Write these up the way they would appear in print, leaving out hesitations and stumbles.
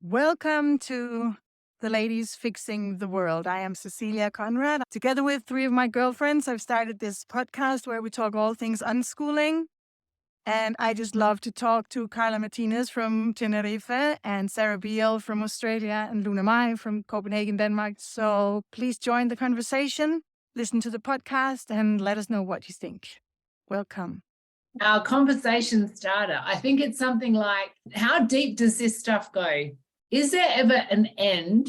Welcome to the Ladies Fixing the World. I am Cecilie Conrad. Together with three of my girlfriends, I've started this podcast where we talk all things unschooling. And I just love to talk to Carla Martinez from Tenerife and Sarah Beale from Australia and Luna Maj from Copenhagen, Denmark. So please join the conversation, listen to the podcast, and let us know what you think. Welcome. Our conversation starter, I think it's something like, how deep does this stuff go? Is there ever an end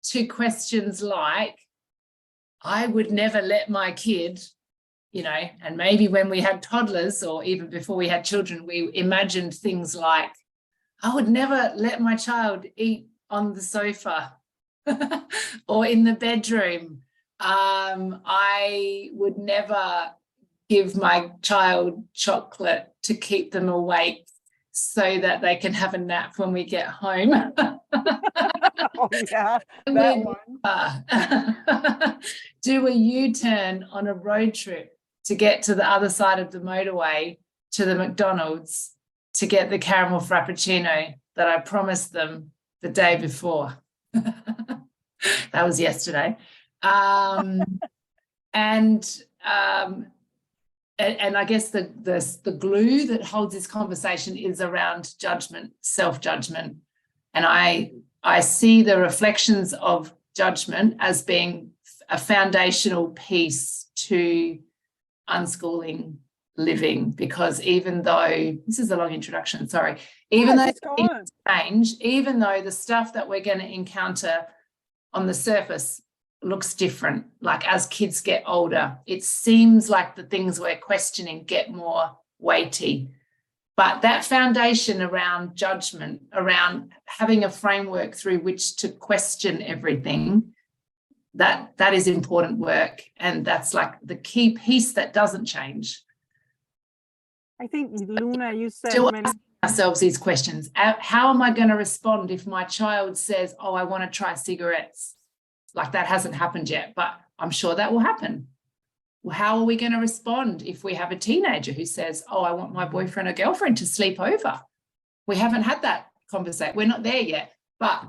to questions like, I would never let my kid, and maybe when we had toddlers or even before we had children, we imagined things like, I would never let my child eat on the sofa or in the bedroom. I would never give my child chocolate to keep them awake so that they can have a nap when we get home. Oh, yeah, that one. Do a U-turn on a road trip to get to the other side of the motorway to the McDonald's to get the caramel frappuccino that I promised them the day before. That was yesterday. And I guess the glue that holds this conversation is around judgment, self-judgment. And I see the reflections of judgment as being a foundational piece to unschooling living, because even though, this is a long introduction, sorry, even though things change, even though the stuff that we're going to encounter on the surface looks different, like as kids get older, it seems like the things we're questioning get more weighty. But that foundation around judgment, around having a framework through which to question everything, that is important work. And that's like the key piece that doesn't change. I think, Luna, you said still asking ourselves these questions. How am I going to respond if my child says, oh, I want to try cigarettes? Like, that hasn't happened yet, but I'm sure that will happen. Well, how are we going to respond if we have a teenager who says, oh, I want my boyfriend or girlfriend to sleep over? We haven't had that conversation. We're not there yet. But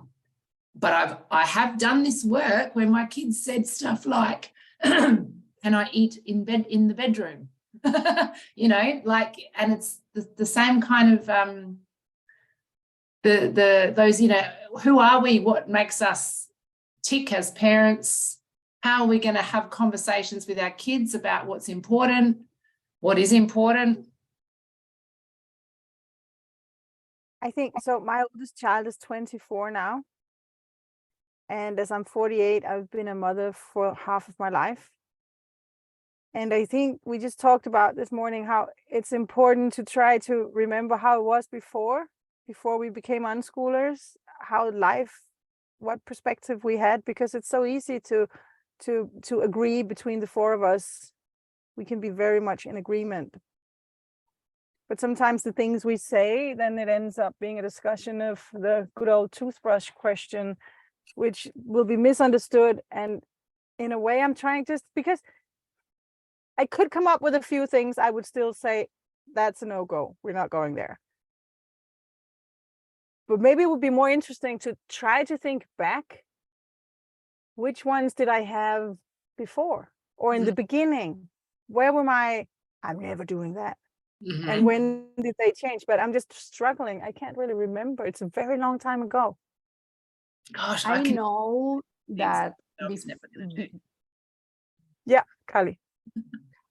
I have done this work where my kids said stuff like, can I eat in the bedroom? And it's the same kind of those, who are we? What makes us tick as parents? How are we going to have conversations with our kids about what's important, what is important? I think so. My oldest child is 24 now. And as I'm 48, I've been a mother for half of my life. And I think we just talked about this morning how it's important to try to remember how it was before we became unschoolers, how life, what perspective we had, because it's so easy to agree between the four of us. We can be very much in agreement. But sometimes the things we say, then it ends up being a discussion of the good old toothbrush question, which will be misunderstood. And in a way, I'm trying just because I could come up with a few things, I would still say that's a no-go. We're not going there. But maybe it would be more interesting to try to think back. Which ones did I have before or in the beginning? Where were I'm never doing that. Mm-hmm. And when did they change? But I'm just struggling. I can't really remember. It's a very long time ago. Gosh, I know that. Yeah, Kali.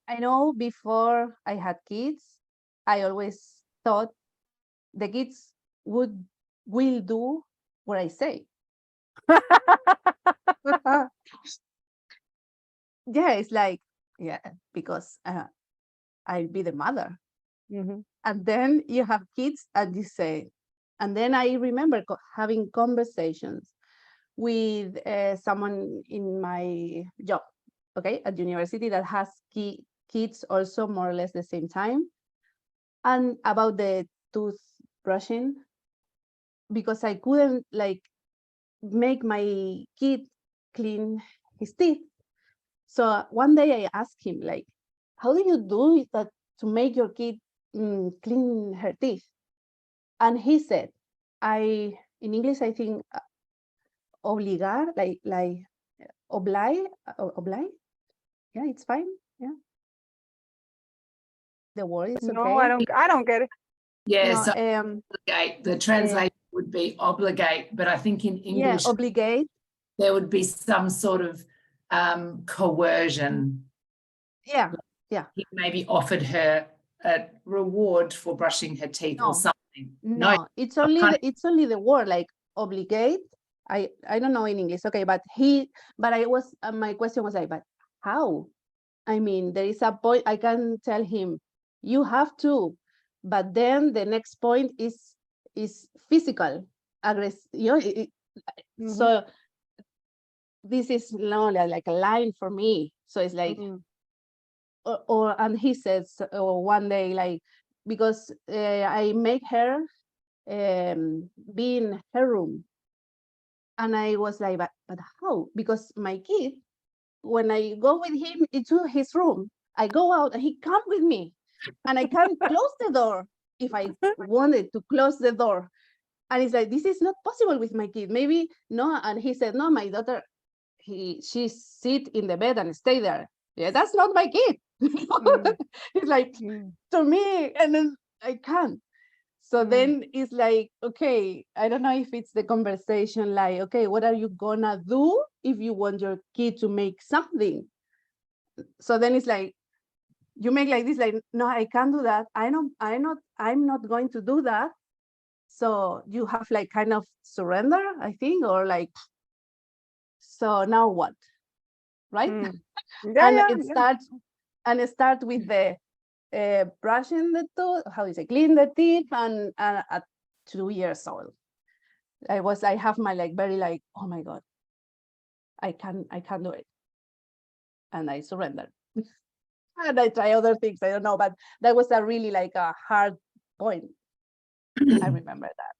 I know before I had kids, I always thought the kids will do what I say. Yeah, it's like, yeah, because I'll be the mother. Mm-hmm. And then you have kids and you say, and then I remember having conversations with someone in my job, okay, at university that has kids also more or less the same time, and about the toothbrushing, because I couldn't like make my kid clean his teeth. So one day I asked him, like, how do you do that to make your kid clean her teeth? And he said, I in English, I think obligar, like oblige. Yeah, it's fine. Yeah. The word is No, okay. I don't get it. Yeah, No, so obligate, the translation would be obligate, but I think in English obligate. there would be some sort of coercion. Yeah. He maybe offered her a reward for brushing her teeth or something. No, it's only the word, like obligate. I don't know in English. Okay, but my question was like, but how? I mean, there is a point I can tell him, you have to, but then the next point is physical aggressive. So this is not like a line for me. So it's like, and he says one day, like, because I make her be in her room, and I was like, but how? Because my kid, when I go with him into his room, I go out and he comes with me, and I can't close the door if I wanted to close the door. And it's like, this is not possible with my kid. Maybe no. And he said, no, my daughter, she sit in the bed and stay there. Yeah, that's not my kid. It's like, to me, and then I can't. So then it's like, okay, I don't know if it's the conversation, like, okay, what are you gonna do if you want your kid to make something? So then it's like, you make like this, like, no, I can't do that. I'm not going to do that. So you have like kind of surrender, I think, or like, so now what? Right? It starts with the brushing the tooth, how is it, clean the teeth, and at 2 years old, I have my like very like, oh my God, I can't do it, and I surrender. And I try other things, I don't know, but that was a really like a hard point. I remember that.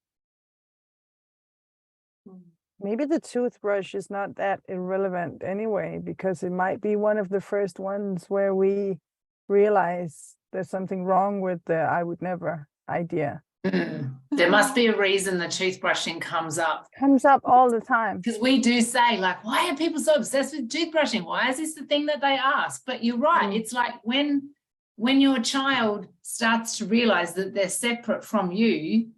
Maybe the toothbrush is not that irrelevant anyway, because it might be one of the first ones where we realize there's something wrong with the I would never idea. There must be a reason the toothbrushing comes up. Comes up all the time. Because we do say, like, why are people so obsessed with toothbrushing? Why is this the thing that they ask? But you're right. It's like when your child starts to realize that they're separate from you,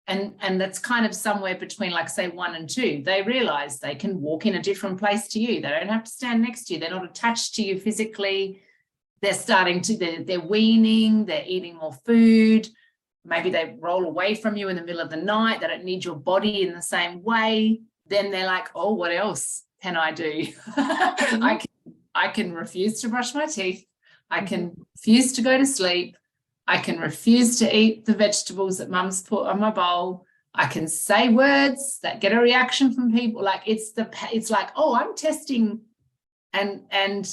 and that's kind of somewhere between, like, say, 1 and 2, they realize they can walk in a different place to you. They don't have to stand next to you. They're not attached to you physically. They're starting to, they're weaning, they're eating more food. Maybe they roll away from you in the middle of the night. They don't need your body in the same way. Then they're like, oh, what else can I do? I can refuse to brush my teeth. I can refuse to go to sleep. I can refuse to eat the vegetables that mum's put on my bowl. I can say words that get a reaction from people. Like it's like, oh, I'm testing. And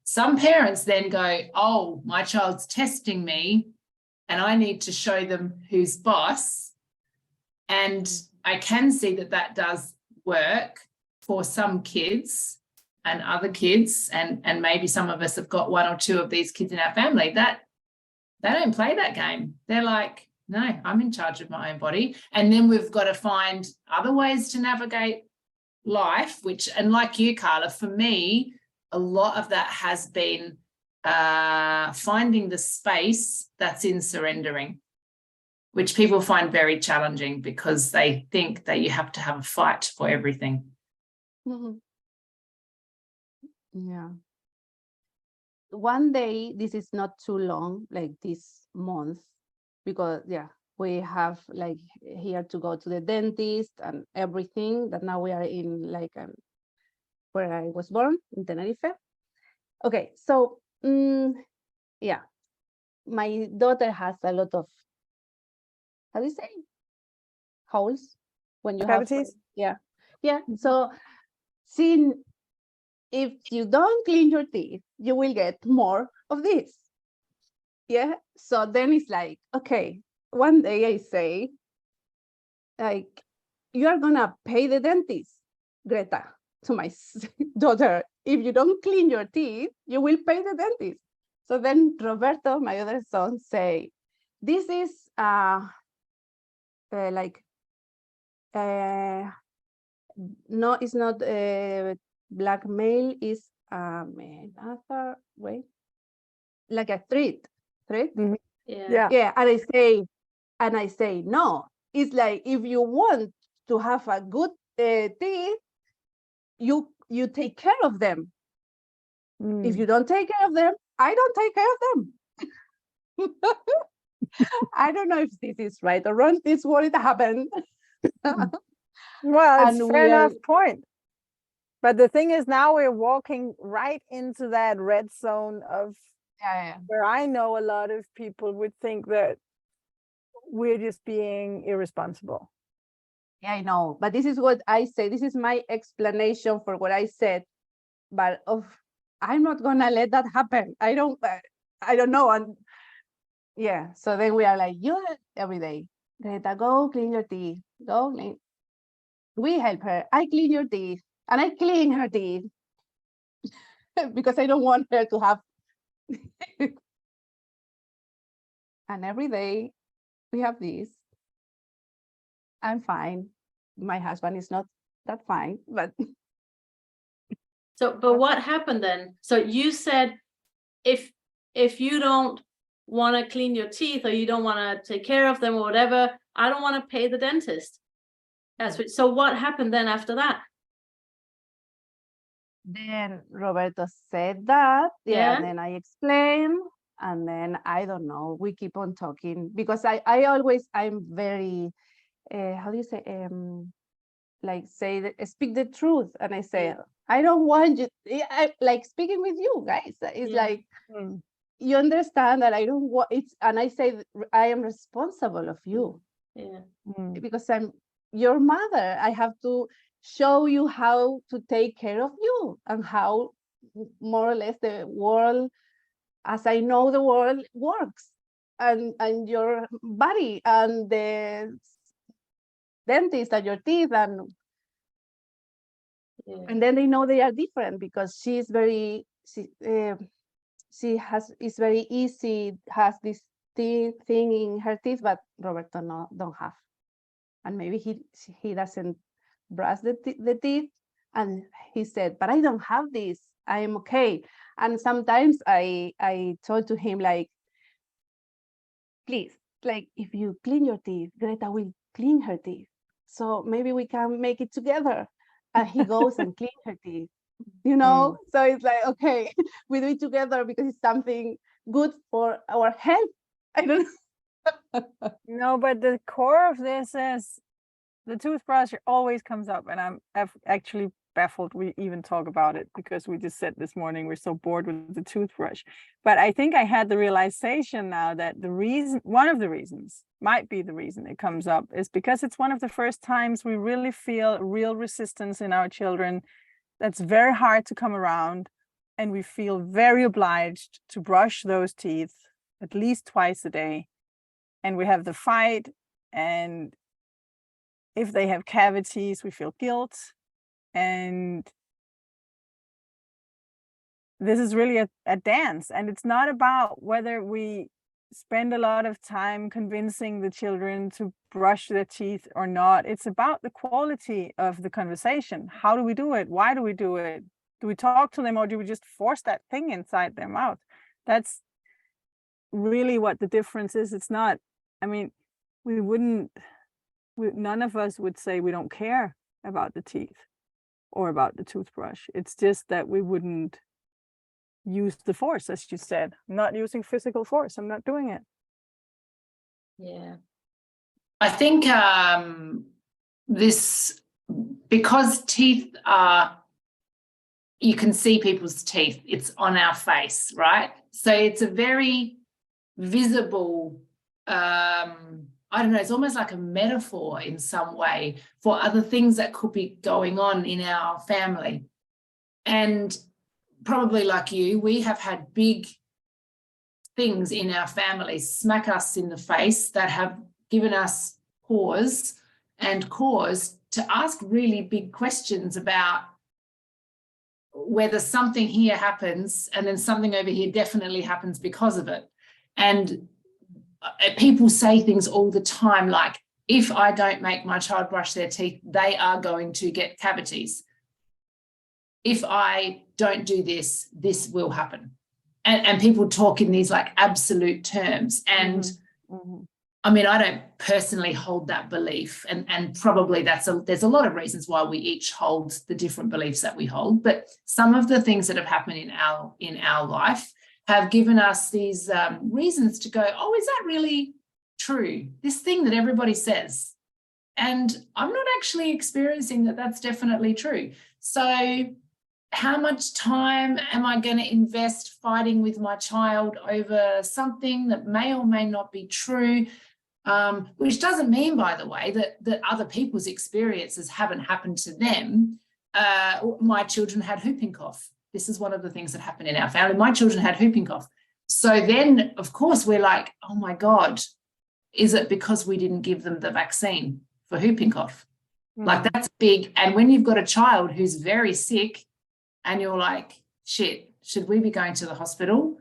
some parents then go, oh, my child's testing me and I need to show them who's boss. And I can see that does work for some kids and other kids. And maybe some of us have got 1 or 2 of these kids in our family that they don't play that game. They're like, no, I'm in charge of my own body. And then we've got to find other ways to navigate life, which, and like you, Carla, for me, a lot of that has been finding the space that's in surrendering, which people find very challenging because they think that you have to have a fight for everything. Yeah. One day, this is not too long, like this month, because we have like here to go to the dentist and everything, that now we are in like where I was born, in Tenerife. Okay, so my daughter has a lot of, how do you say, holes when you cavities? have so if you don't clean your teeth, you will get more of this. Yeah. So then it's like, okay, one day I say, like, you are gonna pay the dentist, Greta, to my daughter. If you don't clean your teeth, you will pay the dentist. So then Roberto, my other son, say, this is like no, it's not blackmail, is another way, like a threat. Yeah. And I say no. It's like, if you want to have a good teeth, you take care of them. If you don't take care of them, I don't take care of them. I don't know if this is right or wrong. This is what it happened. Well, it's And fair we are- enough point. But the thing is, now we're walking right into that red zone of where I know a lot of people would think that we're just being irresponsible. Yeah, I know. But this is what I say. This is my explanation for what I said. But I'm not gonna let that happen. I don't know. And yeah, so then we are like, you every day, Greta, go clean your teeth. Go clean. We help her. I clean your teeth, and I clean her teeth because I don't want her to have. And every day we have this. I'm fine. My husband is not that fine, but. So, but what happened then? So you said, if you don't want to clean your teeth, or you don't want to take care of them or whatever, I don't want to pay the dentist. So what happened then after that? Then Roberto said that, Yeah. and then I explained, and then I don't know, we keep on talking, because I'm very, how do you say, like speak the truth, and I say, I don't want you, I like speaking with you guys, it's like, you understand that I don't want it, and I say I am responsible of you, because I'm your mother. I have to show you how to take care of you, and how more or less the world, as I know the world, works, and your body, and the dentist, and your teeth, and then they know they are different, because she's very, it's very easy, has this thing in her teeth, but Roberto don't have, and maybe he doesn't brush the teeth, and he said, but I don't have this, I am okay. And sometimes I told to him, like, please, like, if you clean your teeth, Greta will clean her teeth, so maybe we can make it together. And he goes and clean her teeth, so it's like, okay, we do it together because it's something good for our health. I don't know. No, but the core of this is the toothbrush always comes up, and I'm actually baffled we even talk about it, because we just said this morning we're so bored with the toothbrush. But I think I had the realization now that one of the reasons might be the reason it comes up is because it's one of the first times we really feel real resistance in our children. That's very hard to come around, and we feel very obliged to brush those teeth at least twice a day. And we have the fight, and if they have cavities, we feel guilt. And this is really a dance, and it's not about whether we spend a lot of time convincing the children to brush their teeth or not. It's about the quality of the conversation. How do we do it? Why do we do it? Do we talk to them, or do we just force that thing inside their mouth? That's really what the difference is. It's not, I mean, none of us would say we don't care about the teeth or about the toothbrush. It's just that we wouldn't use the force, as you said. I'm not using physical force. I'm not doing it. Yeah. I think because teeth are, you can see people's teeth, it's on our face, right? So it's a very visible, I don't know, it's almost like a metaphor in some way for other things that could be going on in our family. And probably like you, we have had big things in our families smack us in the face that have given us pause and cause to ask really big questions about whether something here happens and then something over here definitely happens because of it. And people say things all the time like, if I don't make my child brush their teeth, they are going to get cavities. If I don't do this, this will happen. And people talk in these like absolute terms. And I mean, I don't personally hold that belief, and probably there's a lot of reasons why we each hold the different beliefs that we hold. But some of the things that have happened in our life have given us these reasons to go, oh, is that really true? This thing that everybody says, and I'm not actually experiencing that that's definitely true. So how much time am I going to invest fighting with my child over something that may or may not be true? Which doesn't mean, by the way, that other people's experiences haven't happened to them. My children had whooping cough. This is one of the things that happened in our family. My children had whooping cough. So then, of course, we're like, oh my God, is it because we didn't give them the vaccine for whooping cough? Like, that's big. And when you've got a child who's very sick and you're like, shit, should we be going to the hospital?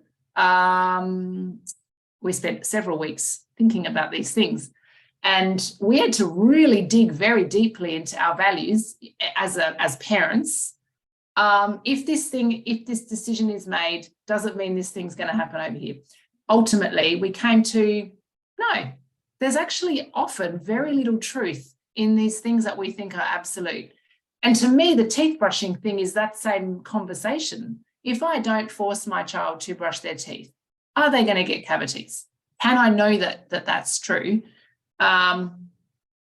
We spent several weeks thinking about these things, and we had to really dig very deeply into our values as parents. If this decision is made, does it mean this thing's going to happen over here? Ultimately, we came to, no, there's actually often very little truth in these things that we think are absolute. And to me, the teeth brushing thing is that same conversation. If I don't force my child to brush their teeth, are they going to get cavities? Can I know that that's true? And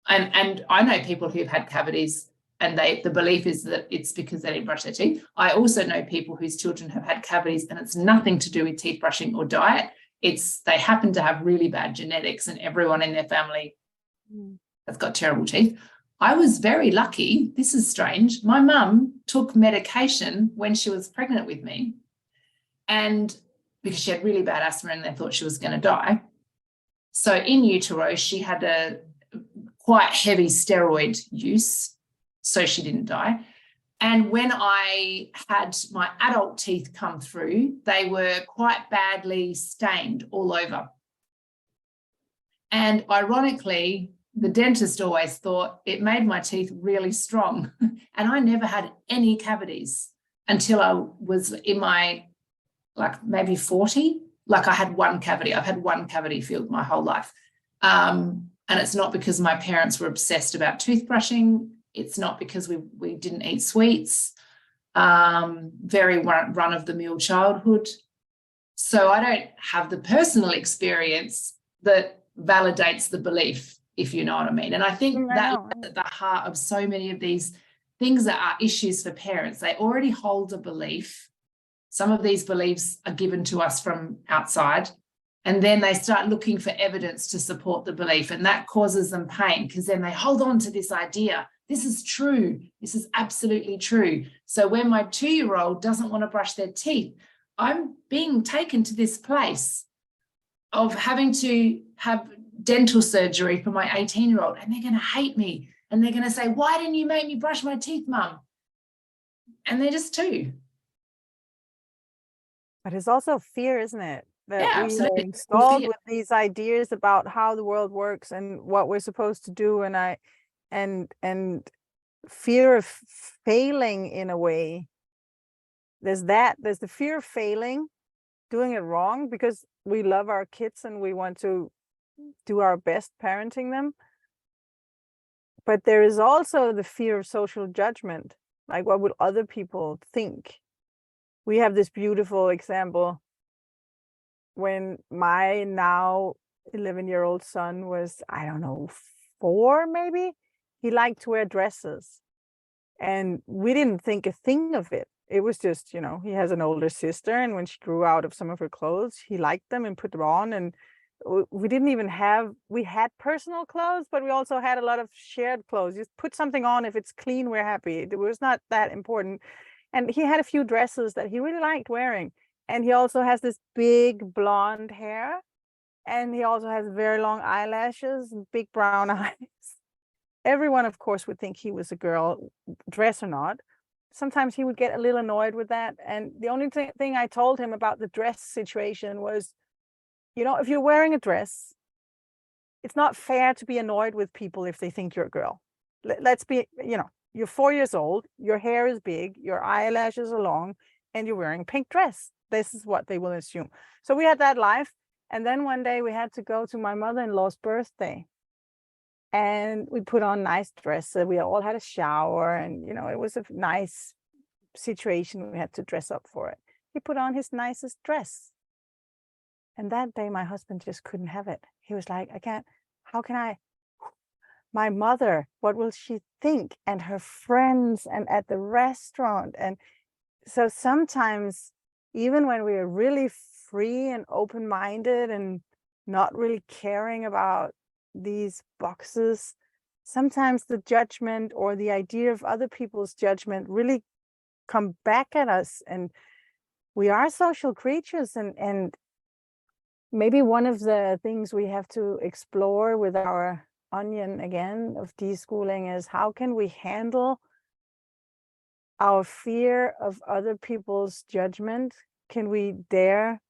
I know people who've had cavities, and the belief is that it's because they didn't brush their teeth. I also know people whose children have had cavities, and it's nothing to do with teeth brushing or diet. It's they happen to have really bad genetics, and everyone in their family has got terrible teeth. I was very lucky. This is strange. My mum took medication when she was pregnant with me, and because she had really bad asthma and they thought she was going to die. So in utero, she had a quite heavy steroid use, so she didn't die. And when I had my adult teeth come through, they were quite badly stained all over. And ironically, the dentist always thought it made my teeth really strong. And I never had any cavities until I was in my, like, maybe 40. Like, I had one cavity. I've had one cavity filled my whole life. And it's not because my parents were obsessed about toothbrushing. It's not because we didn't eat sweets. Very run-of-the-mill childhood. So I don't have the personal experience that validates the belief, if you know what I mean. And I think that's at the heart of so many of these things that are issues for parents. They already hold a belief. Some of these beliefs are given to us from outside, and then they start looking for evidence to support the belief, and that causes them pain, because then they hold on to this idea. This is true. This is absolutely true. So when my 2-year-old doesn't want to brush their teeth, I'm being taken to this place of having to have dental surgery for my 18-year-old, and they're going to hate me, and they're going to say, why didn't you make me brush my teeth, Mum? And they're just 2. But it's also fear, isn't it? That Yeah, we absolutely. are installed with these ideas about how the world works and what we're supposed to do, and fear of failing in a way. There's the fear of failing, doing it wrong, because we love our kids and we want to do our best parenting them. But there is also the fear of social judgment, like, what would other people think? We have this beautiful example when my now 11-year-old son was, I don't know, 4 maybe. He liked to wear dresses, and we didn't think a thing of it. It was just, he has an older sister, and when she grew out of some of her clothes, he liked them and put them on. And we didn't even we had personal clothes, but we also had a lot of shared clothes. Just put something on. If it's clean, we're happy. It was not that important. And he had a few dresses that he really liked wearing. And he also has this big blonde hair. And he also has very long eyelashes, big brown eyes. Everyone, of course, would think he was a girl, dress or not. Sometimes he would get a little annoyed with that. And the only thing I told him about the dress situation was, if you're wearing a dress, it's not fair to be annoyed with people if they think you're a girl. Let's be, you're 4 years old, your hair is big, your eyelashes are long, and you're wearing a pink dress. This is what they will assume. So we had that life. And then one day we had to go to my mother-in-law's birthday. And we put on nice dresses. We all had a shower, and it was a nice situation. We had to dress up for it. He put on his nicest dress. And that day my husband just couldn't have it. He was like, how can I? My mother, what will she think? And her friends, and at the restaurant. And so sometimes, even when we are really free and open-minded and not really caring about these boxes, sometimes the judgment or the idea of other people's judgment really come back at us. And we are social creatures, and maybe one of the things we have to explore with our onion again of deschooling is, how can we handle our fear of other people's judgment? Can we dare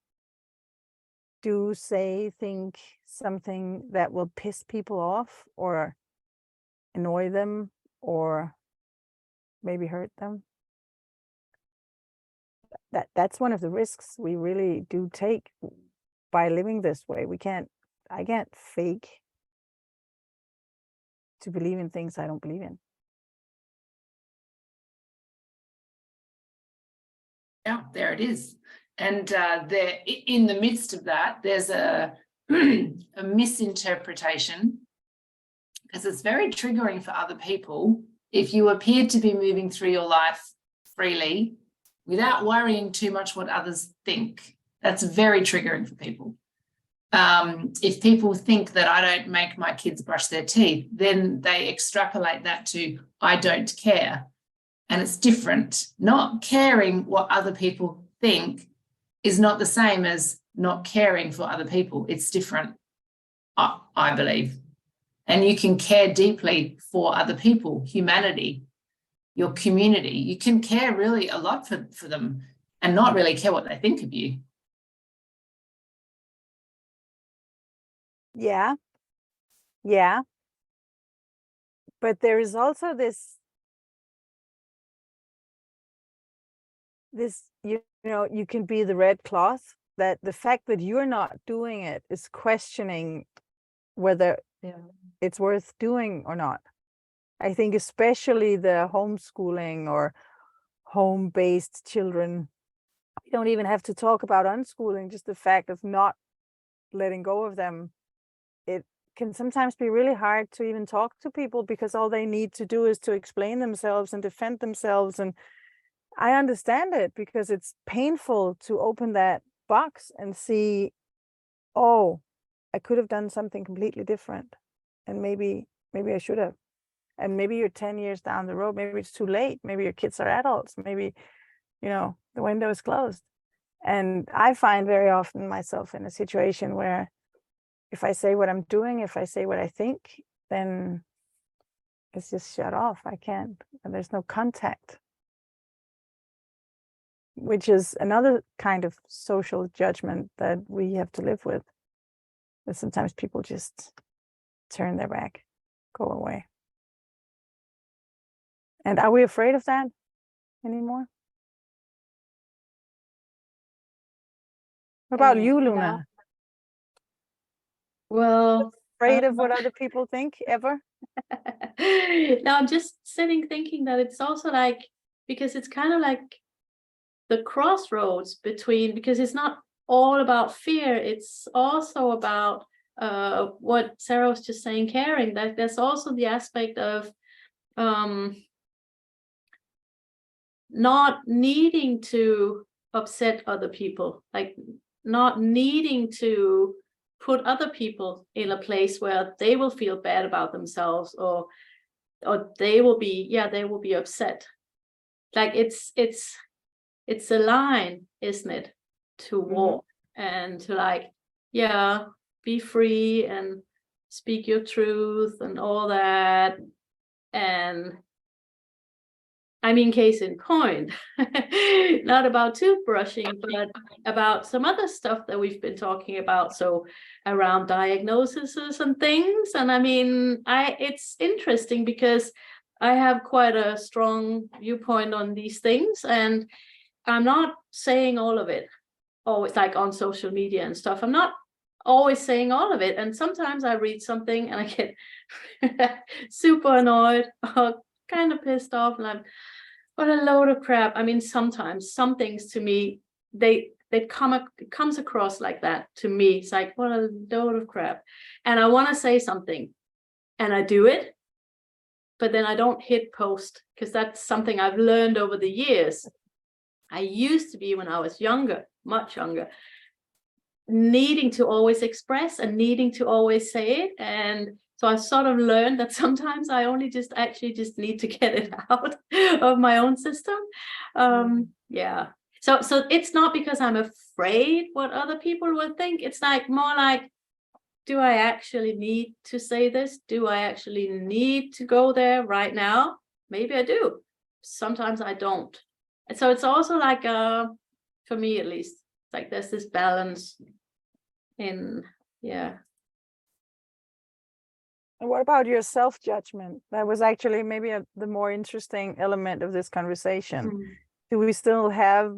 do, say, think something that will piss people off or annoy them or maybe hurt them? That's one of the risks we really do take by living this way. I can't fake to believe in things I don't believe in. Yeah, there it is. And there, in the midst of that, there's a misinterpretation, because it's very triggering for other people if you appear to be moving through your life freely without worrying too much what others think. That's very triggering for people. If people think that I don't make my kids brush their teeth, then they extrapolate that to I don't care. And it's different. Not caring what other people think is not the same as not caring for other people. It's different, I believe. And you can care deeply for other people, humanity, your community. You can care really a lot for them and not really care what they think of you. Yeah. But there is also this you can be the red cloth, that the fact that you're not doing it is questioning whether it's worth doing or not. I think especially the homeschooling or home-based children, we don't even have to talk about unschooling, just the fact of not letting go of them. It can sometimes be really hard to even talk to people, because all they need to do is to explain themselves and defend themselves. And I understand it, because it's painful to open that box and see, oh, I could have done something completely different. And maybe I should have. And maybe you're 10 years down the road, maybe it's too late. Maybe your kids are adults. Maybe, the window is closed. And I find very often myself in a situation where if I say what I'm doing, if I say what I think, then it's just shut off. I can't, and there's no contact, which is another kind of social judgment that we have to live with. That sometimes people just turn their back, go away. And are we afraid of that anymore? What about you, Luna? Well, Afraid of what other people think ever? now I'm just sitting thinking that it's also like, because it's kind of like the crossroads between, because it's not all about fear, it's also about what Sarah was just saying, caring. That there's also the aspect of not needing to upset other people, like not needing to put other people in a place where they will feel bad about themselves, or they will be upset. Like it's a line, isn't it, to walk and to like, be free and speak your truth and all that. And I mean, case in point, not about toothbrushing, but about some other stuff that we've been talking about. So around diagnoses and things. And I mean, it's interesting because I have quite a strong viewpoint on these things, and I'm not saying all of it always, like on social media and stuff. I'm not always saying all of it. And sometimes I read something and I get super annoyed or kind of pissed off, and I'm, what a load of crap. I mean, sometimes some things to me, it comes across like that to me. It's like, what a load of crap. And I want to say something and I do it, but then I don't hit post, because that's something I've learned over the years. I used to be, when I was younger, much younger, needing to always express and needing to always say it. And so I sort of learned that sometimes I only just need to get it out of my own system. Yeah. So it's not because I'm afraid what other people will think. It's like more like, do I actually need to say this? Do I actually need to go there right now? Maybe I do. Sometimes I don't. And so it's also like, for me at least, it's like there's this balance in, yeah. And what about your self-judgment? That was actually maybe the more interesting element of this conversation. Do we still have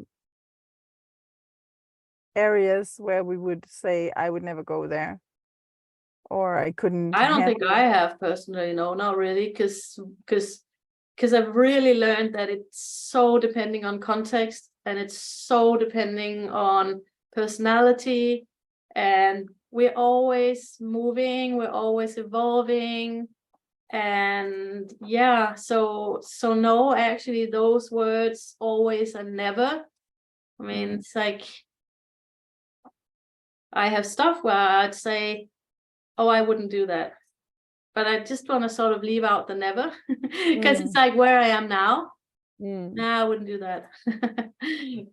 areas where we would say, I would never go there? Or I couldn't? I don't think I have personally, no, not really, because I've really learned that it's so depending on context, and it's so depending on personality, and we're always moving, we're always evolving. And yeah, so no, actually those words always and never. I mean, it's like, I have stuff where I'd say, oh, I wouldn't do that, but I just want to sort of leave out the never, because it's like where I am now. Nah, I wouldn't do that.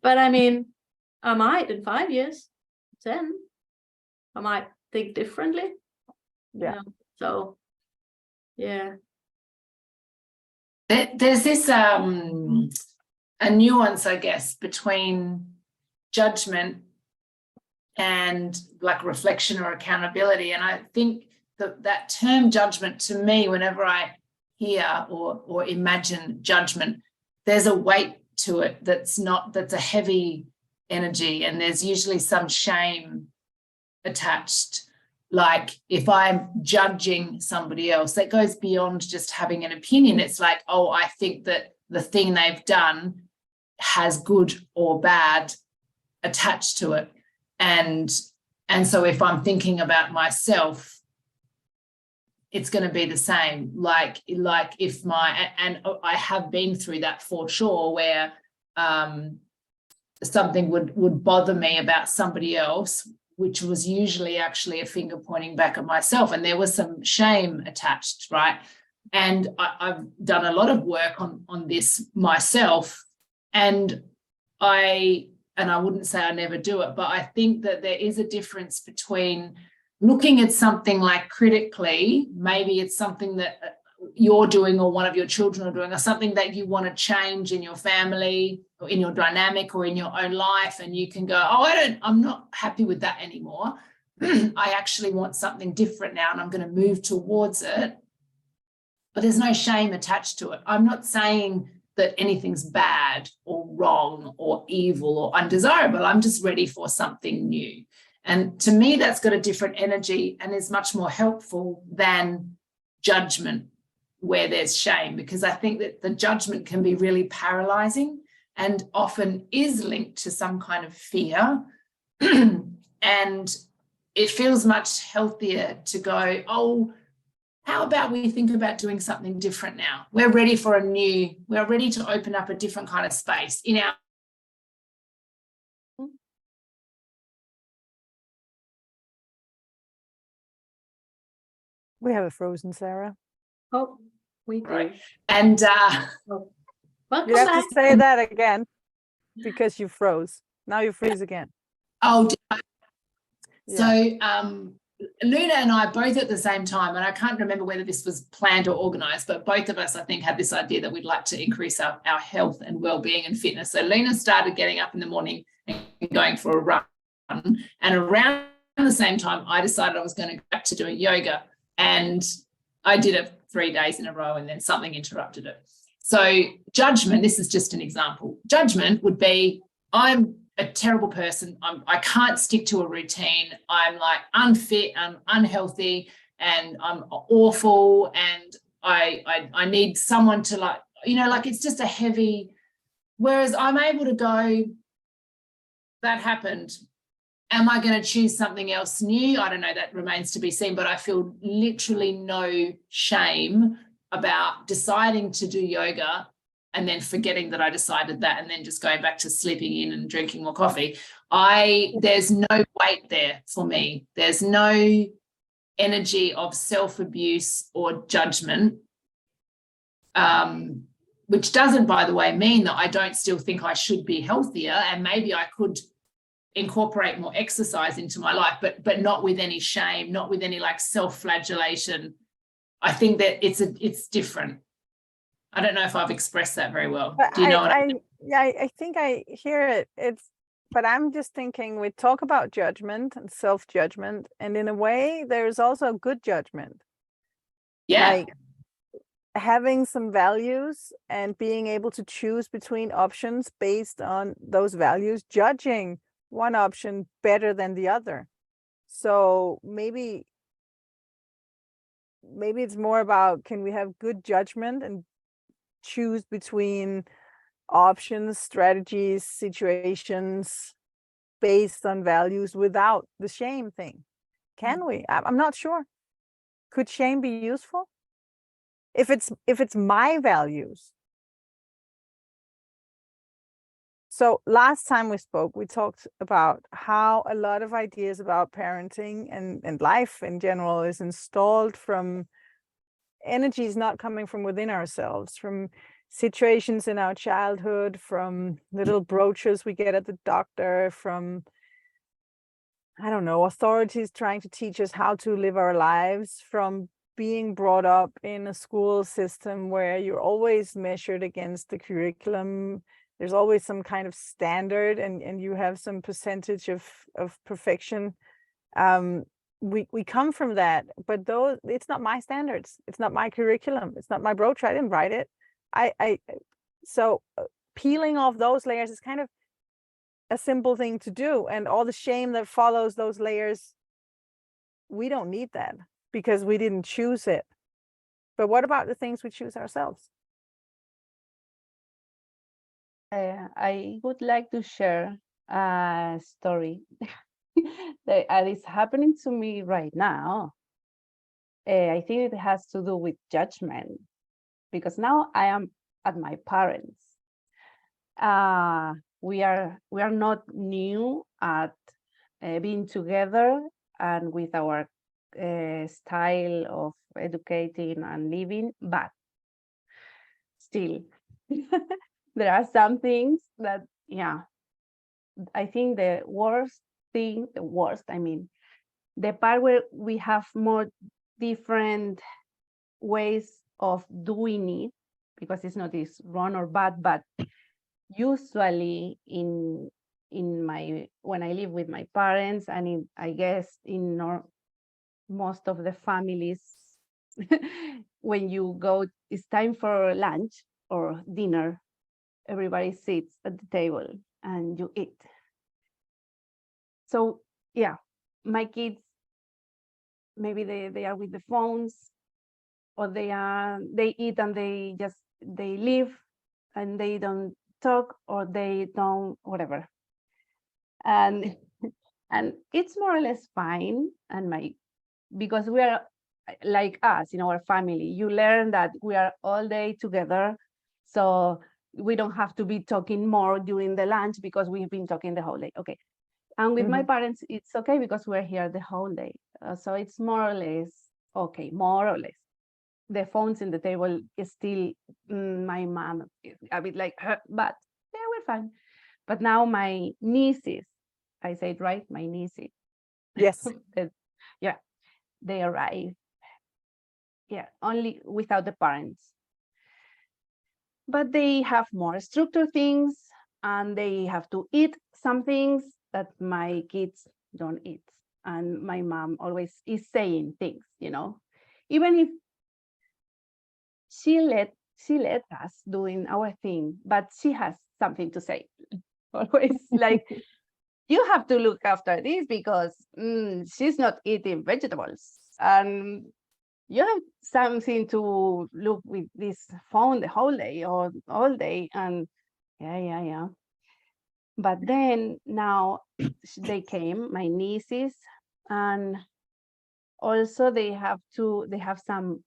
But I mean, I might in 5 years, 10, I might think differently. Yeah. You know? So yeah. There's this a nuance, I guess, between judgment and like reflection or accountability. And I think that term judgment, to me, whenever I hear or imagine judgment, there's a weight to it that's a heavy energy, and there's usually some shame attached. Like if I'm judging somebody else, that goes beyond just having an opinion. It's like, oh, I think that the thing they've done has good or bad attached to it. And so if I'm thinking about myself, it's going to be the same. Like if and I have been through that for sure, where something would bother me about somebody else, which was usually actually a finger pointing back at myself, and there was some shame attached, right? And I've done a lot of work on this myself, and I wouldn't say I never do it, but I think that there is a difference between looking at something like critically, maybe it's something that you're doing or one of your children are doing, or something that you want to change in your family or in your dynamic or in your own life, and you can go, oh, I'm not happy with that anymore. I actually want something different now, and I'm going to move towards it. But there's no shame attached to it. I'm not saying that anything's bad or wrong or evil or undesirable. I'm just ready for something new. And to me, that's got a different energy and is much more helpful than judgment, where there's shame, because I think that the judgment can be really paralyzing and often is linked to some kind of fear. And it feels much healthier to go, oh, how about we think about doing something different now? We're ready to open up a different kind of space in our. We have a frozen Sarah. Oh, we do. Right. And Welcome You have back. to say that again, because you froze. Now you freeze again. oh, Yeah. so Luna and I both at the same time, and I can't remember whether this was planned or organized, but both of us, I think, had this idea that we'd like to increase our health and well-being and fitness. So Luna started getting up in the morning and going for a run. And around the same time, I decided I was going to go back to doing yoga. And I did it 3 days in a row, and then something interrupted it. So judgment, this is just an example. Judgment would be, I'm a terrible person. I can't stick to a routine. I'm like unfit, I'm unhealthy, and I'm awful. And I need someone to, like, you know, like, it's just a heavy, whereas I'm able to go, that happened. Am I going to choose something else new? I don't know, that remains to be seen, but I feel literally no shame about deciding to do yoga and then forgetting that I decided that, and then just going back to sleeping in and drinking more coffee. There's no weight there for me. There's no energy of self-abuse or judgment, which doesn't, by the way, mean that I don't still think I should be healthier, and maybe I could incorporate more exercise into my life, but not with any shame, not with any like self-flagellation. I think that it's different. I don't know if I've expressed that very well. Do you know what I mean? Yeah, I think I hear it. But I'm just thinking, we talk about judgment and self-judgment, and in a way, there's also good judgment. Yeah. Like having some values and being able to choose between options based on those values, judging one option better than the other. So maybe it's more about, can we have good judgment and choose between options, strategies, situations based on values without the shame thing? Can we? I'm not sure. Could shame be useful if it's my values? So last time we spoke, we talked about how a lot of ideas about parenting and life in general is installed from energies not coming from within ourselves, from situations in our childhood, from little brooches we get at the doctor, from, I don't know, authorities trying to teach us how to live our lives, from being brought up in a school system where you're always measured against the curriculum. There's always some kind of standard, and you have some percentage of perfection. We come from that, but it's not my standards. It's not my curriculum. It's not my brooch. I didn't write it. So peeling off those layers is kind of a simple thing to do, and all the shame that follows those layers, we don't need that because we didn't choose it. But what about the things we choose ourselves? I would like to share a story that is happening to me right now. I think it has to do with judgment, because now I am at my parents. We are not new at being together and with our style of educating and living, but still there are some things that, yeah, I think the part where we have more different ways of doing it, because it's not this wrong or bad, but usually when I live with my parents, and I guess in most of the families, when you go, it's time for lunch or dinner, everybody sits at the table and you eat. So yeah, my kids, maybe they are with the phones, or they eat and they leave and they don't talk, or they don't whatever, and it's more or less fine. And because we are like us in our family, you learn that we are all day together, so we don't have to be talking more during the lunch because we've been talking the whole day. Okay. And with my parents, it's okay because we're here the whole day. So it's more or less okay, more or less. The phones in the table is still, my mom is a bit like her, but yeah, we're fine. But now my nieces, I say it right, my nieces. Yes. Yeah, they arrive. Yeah, only without the parents. But they have more structured things, and they have to eat some things that my kids don't eat. And my mom always is saying things, even if she let us doing our thing, but she has something to say. Always like, you have to look after this because she's not eating vegetables, and you have something to look with this phone the whole day or all day. And yeah. But then now they came, my nieces, and also they have some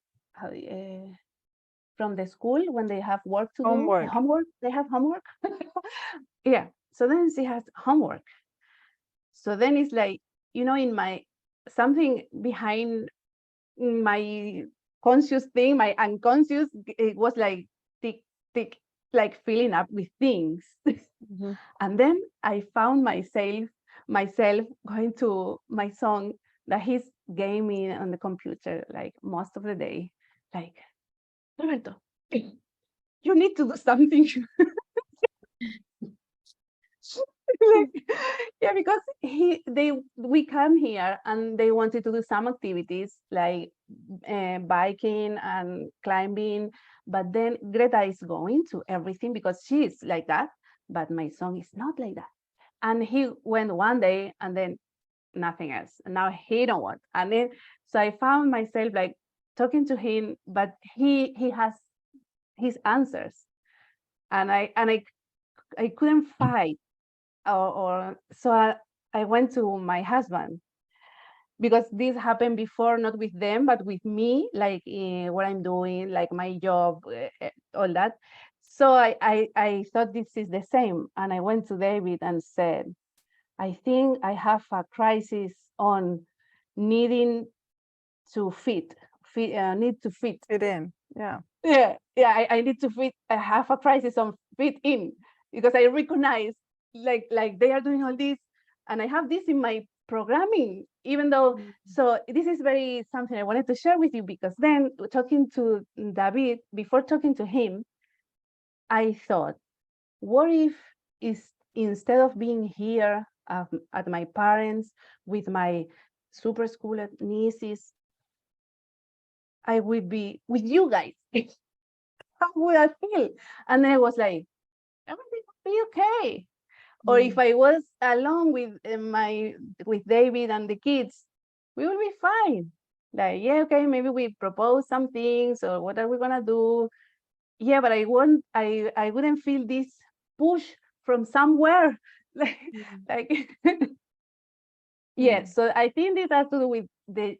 from the school when they have work to do. Homework. They have homework. Yeah. So then she has homework. So then it's like, in my something behind my conscious thing, my unconscious, it was like tick, tick, like filling up with things. And then I found myself going to my son that he's gaming on the computer like most of the day. Like, Roberto, you need to do something. Like, yeah, because we come here and they wanted to do some activities like biking and climbing, but then Greta is going to everything because she's like that, but my son is not like that. And he went one day and then nothing else. And now he don't want. And then so I found myself like talking to him, but he has his answers, and I couldn't fight. Or so I went to my husband, because this happened before, not with them, but with me, like what I'm doing, like my job, all that. So I thought this is the same. And I went to David and said, I think I have a crisis on needing to fit in. Yeah. I need to fit. I have a crisis on fit in, because I recognize like they are doing all this, and I have this in my programming, even though. So this is very something I wanted to share with you, because then talking to David, before talking to him, I thought, what if instead of being here at my parents with my super school nieces, I would be with you guys. How would I feel? And then I was like, everything will be okay. Or if I was alone with David and the kids, we will be fine. Like, yeah, okay, maybe we propose some things, or what are we gonna do? Yeah, but I wouldn't feel this push from somewhere. like yeah. So I think this has to do with the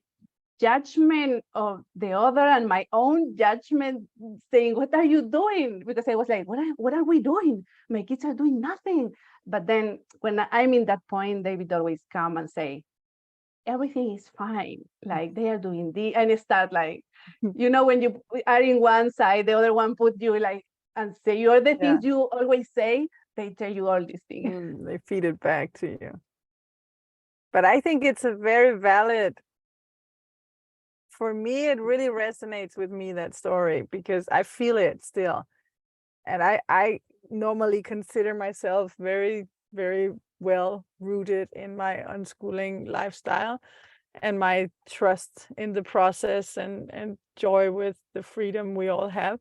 judgment of the other and my own judgment, saying, what are you doing? Because I was like, what are we doing? My kids are doing nothing. But then when I'm in that point, David always come and say, everything is fine. Like, they are doing the, and it start like, when you are in one side, the other one put you like, and say you're the things you always say, they tell you all these things. They feed it back to you. But I think it's a very valid, for me, it really resonates with me, that story, because I feel it still. And I normally consider myself very, very well rooted in my unschooling lifestyle and my trust in the process and joy with the freedom we all have.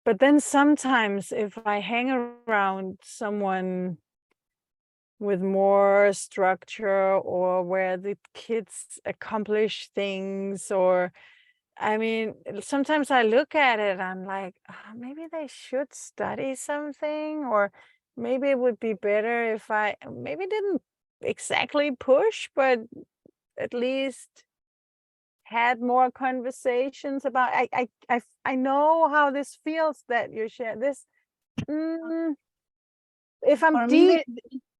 But then sometimes if I hang around someone with more structure, or where the kids accomplish things, or I mean, sometimes I look at it, I'm like, oh, maybe they should study something, or maybe it would be better if I maybe didn't exactly push, but at least had more conversations about. I know how this feels that you share this. If I'm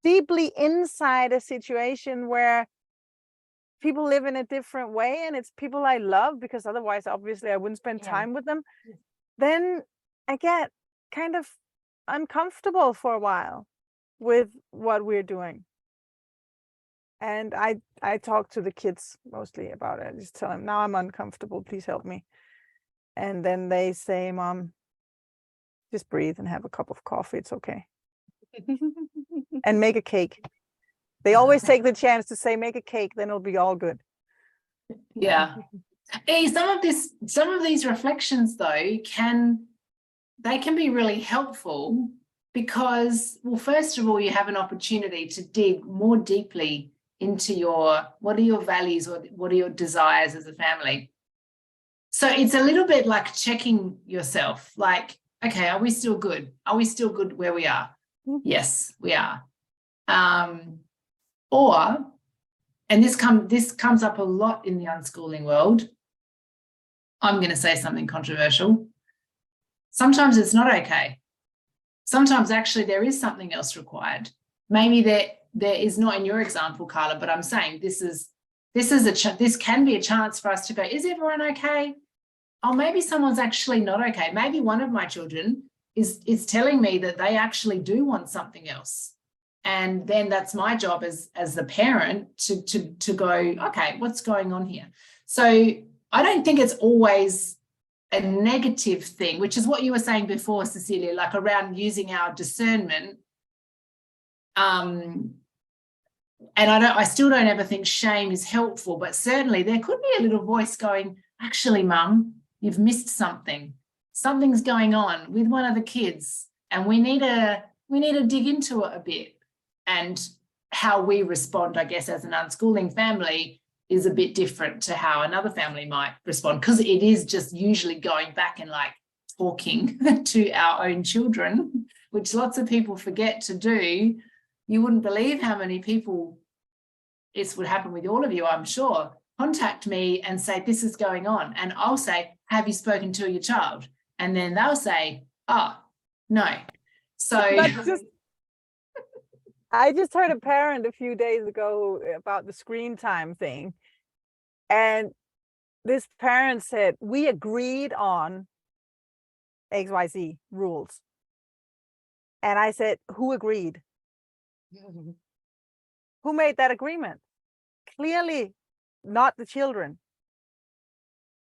deeply inside a situation where people live in a different way, and it's people I love, because otherwise obviously I wouldn't spend time with them, then I get kind of uncomfortable for a while with what we're doing. And I talk to the kids mostly about it. I just tell them, now I'm uncomfortable, please help me. And then they say, Mom, just breathe and have a cup of coffee, it's okay. And make a cake. They always take the chance to say, make a cake, then it'll be all good. Yeah. Hey, some of these reflections though can be really helpful because, well, first of all, you have an opportunity to dig more deeply into what are your values or what are your desires as a family. So it's a little bit like checking yourself, like, okay, are we still good? Are we still good where we are? Yes, we are. Or, and this comes up a lot in the unschooling world, I'm going to say something controversial. Sometimes it's not okay. Sometimes actually there is something else required. Maybe there is not in your example, Carla, but I'm saying this can be a chance for us to go, is everyone okay? Oh, maybe someone's actually not okay. Maybe one of my children is telling me that they actually do want something else. And then that's my job as the parent to go, okay, what's going on here? So I don't think it's always a negative thing, which is what you were saying before, Cecilia, like around using our discernment. And I still don't ever think shame is helpful, but certainly there could be a little voice going, actually, Mum, you've missed something. Something's going on with one of the kids, and we need to dig into it a bit. And how we respond, I guess, as an unschooling family is a bit different to how another family might respond, because it is just usually going back and like talking to our own children, which lots of people forget to do. You wouldn't believe how many people, this would happen with all of you, I'm sure, contact me and say, this is going on. And I'll say, have you spoken to your child? And then they'll say, oh, no. So I just heard a parent a few days ago about the screen time thing. And this parent said, we agreed on XYZ rules. And I said, who agreed? Who made that agreement? Clearly not the children.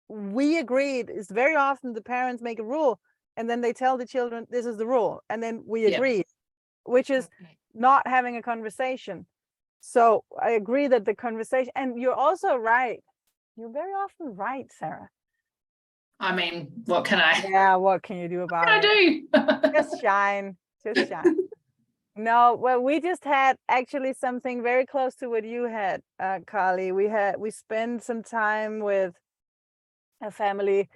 We agreed. It's very often the parents make a rule and then they tell the children, this is the rule. And then we agreed, which is not having a conversation. So I agree that the conversation, and you're also right. You're very often right, Sarah. I mean, what can I? Yeah, what can you do about What can it? I do? Just shine. Just shine. No, well, we just had actually something very close to what you had, Carly. We spent some time with a family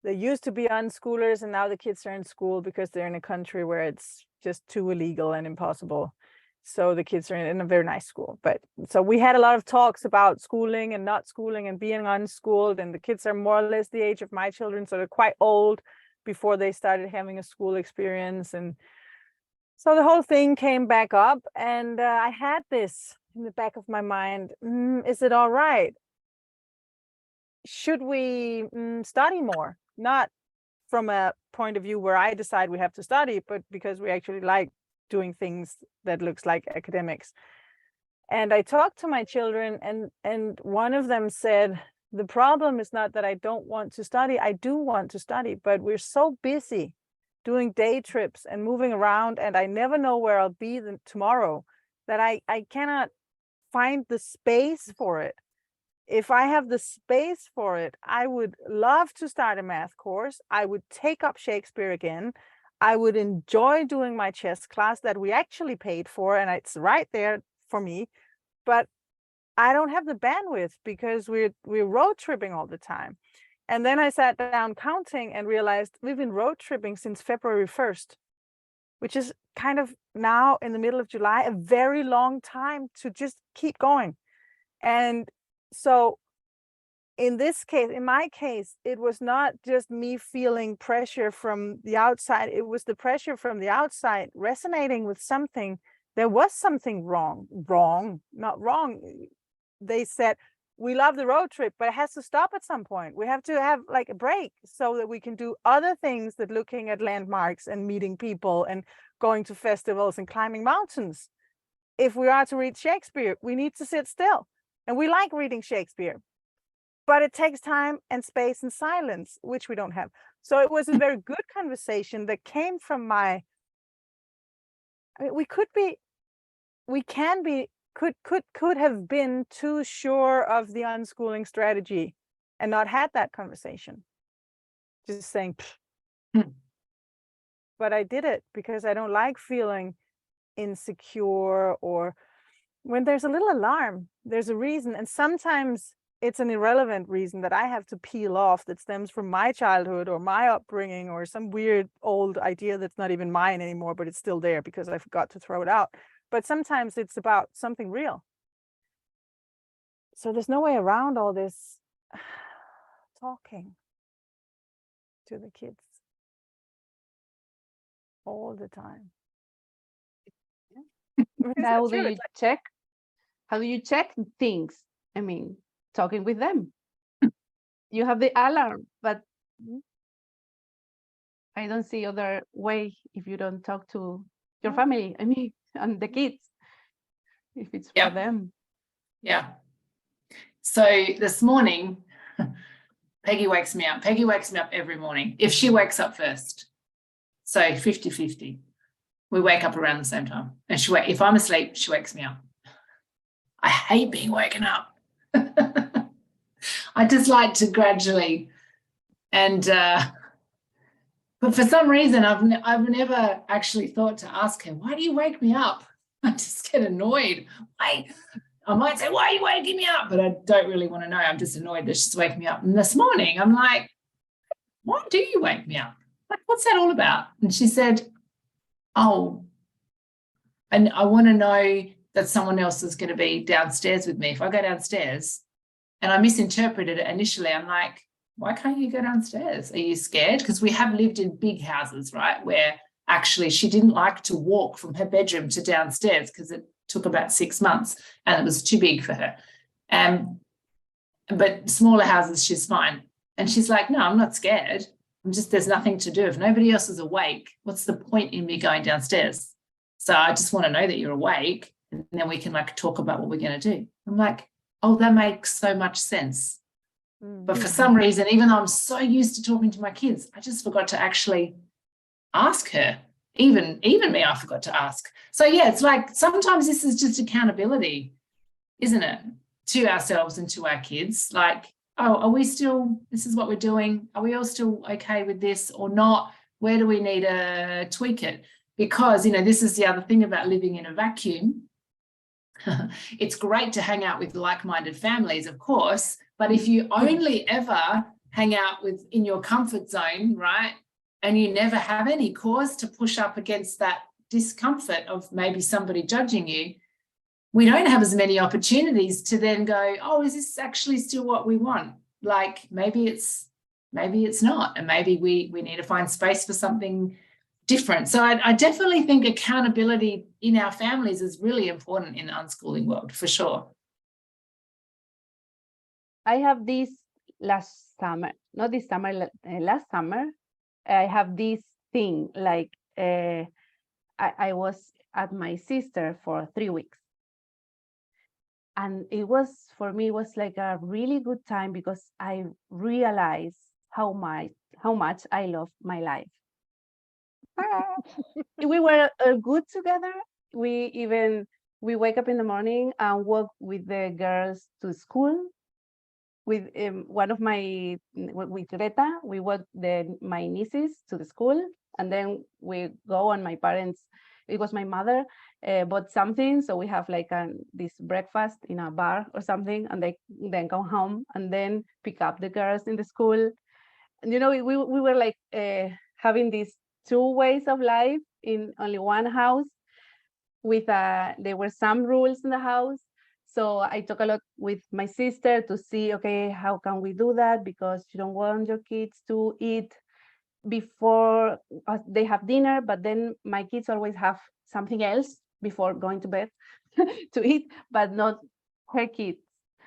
that used to be unschoolers, and now the kids are in school because they're in a country where it's just too illegal and impossible. So the kids are in a very nice school. But so we had a lot of talks about schooling and not schooling and being unschooled, and the kids are more or less the age of my children, so they're quite old before they started having a school experience. And so the whole thing came back up, and I had this in the back of my mind. Is it all right? Should we study more? Not from a point of view where I decide we have to study, but because we actually like doing things that looks like academics. And I talked to my children, and one of them said, the problem is not that I don't want to study. I do want to study, but we're so busy doing day trips and moving around, and I never know where I'll be tomorrow, that I cannot find the space for it. If I have the space for it, I would love to start a math course. I would take up Shakespeare again. I would enjoy doing my chess class that we actually paid for, and it's right there for me. But I don't have the bandwidth because we're road tripping all the time. And then I sat down counting and realized we've been road tripping since February 1st, which is kind of now in the middle of July, a very long time to just keep going. And so in this case, in my case, it was not just me feeling pressure from the outside. It was the pressure from the outside resonating with something. There was something wrong, not wrong. They said, we love the road trip, but it has to stop at some point. We have to have like a break so that we can do other things than looking at landmarks and meeting people and going to festivals and climbing mountains. if we are to read Shakespeare, we need to sit still. And we like reading Shakespeare, but it takes time and space and silence, which we don't have. So it was a very good conversation that came from my, I mean, could have been too sure of the unschooling strategy and not had that conversation. Just saying, but I did it because I don't like feeling insecure, or when there's a little alarm, there's a reason. And sometimes it's an irrelevant reason that I have to peel off that stems from my childhood or my upbringing or some weird old idea that's not even mine anymore, but it's still there because I forgot to throw it out. But sometimes it's about something real. So there's no way around all this talking to the kids all the time. How do you check? How do you check things? I mean, talking with them. You have the alarm, but I don't see other way if you don't talk to your family, I mean, and the kids, if it's for them. Yeah. So this morning, Peggy wakes me up. Peggy wakes me up every morning, if she wakes up first. So 50-50. We wake up around the same time. And if I'm asleep, she wakes me up. I hate being woken up. I just like to gradually, and but for some reason I've never actually thought to ask her, why do you wake me up? I just get annoyed. I might say, why are you waking me up? But I don't really want to know. I'm just annoyed that she's waking me up. And this morning I'm like, why do you wake me up? Like, what's that all about? And she said, oh, and I want to know that someone else is going to be downstairs with me. If I go downstairs, and I misinterpreted it initially, I'm like, why can't you go downstairs? Are you scared? Because we have lived in big houses, right, where actually she didn't like to walk from her bedroom to downstairs because it took about 6 months and it was too big for her. But smaller houses, she's fine. And she's like, no, I'm not scared. There's nothing to do. If nobody else is awake, what's the point in me going downstairs? So I just want to know that you're awake, and then we can like talk about what we're going to do. I'm like, oh, that makes so much sense. But for some reason, even though I'm so used to talking to my kids, I just forgot to actually ask her. Even me, I forgot to ask. So yeah, it's like sometimes this is just accountability, isn't it? To ourselves and to our kids. Like, oh, are we still, this is what we're doing. Are we all still okay with this or not? Where do we need to tweak it? Because, you know, this is the other thing about living in a vacuum. It's great to hang out with like-minded families, of course, but if you only ever hang out with in your comfort zone, right, and you never have any cause to push up against that discomfort of maybe somebody judging you, we don't have as many opportunities to then go, oh, is this actually still what we want? Like maybe it's not, and maybe we need to find space for something different. So I definitely think accountability in our families is really important in the unschooling world, for sure. I have this last summer, not this summer, last summer, I have this thing, like I was at my sister for 3 weeks. And it was, for me, it was like a really good time because I realized how much I love my life. We were good together. We wake up in the morning and walk with the girls to school. With one of with Greta, we walk my nieces to the school, and then we go, and my parents, it was my mother, bought something, so we have like this breakfast in a bar or something, and they then come home and then pick up the girls in the school. And, you know, we were like having these 2 ways of life in only one house. With there were some rules in the house. So I talk a lot with my sister to see, okay, how can we do that? Because you don't want your kids to eat before they have dinner, but then my kids always have something else before going to bed to eat, but not her kids.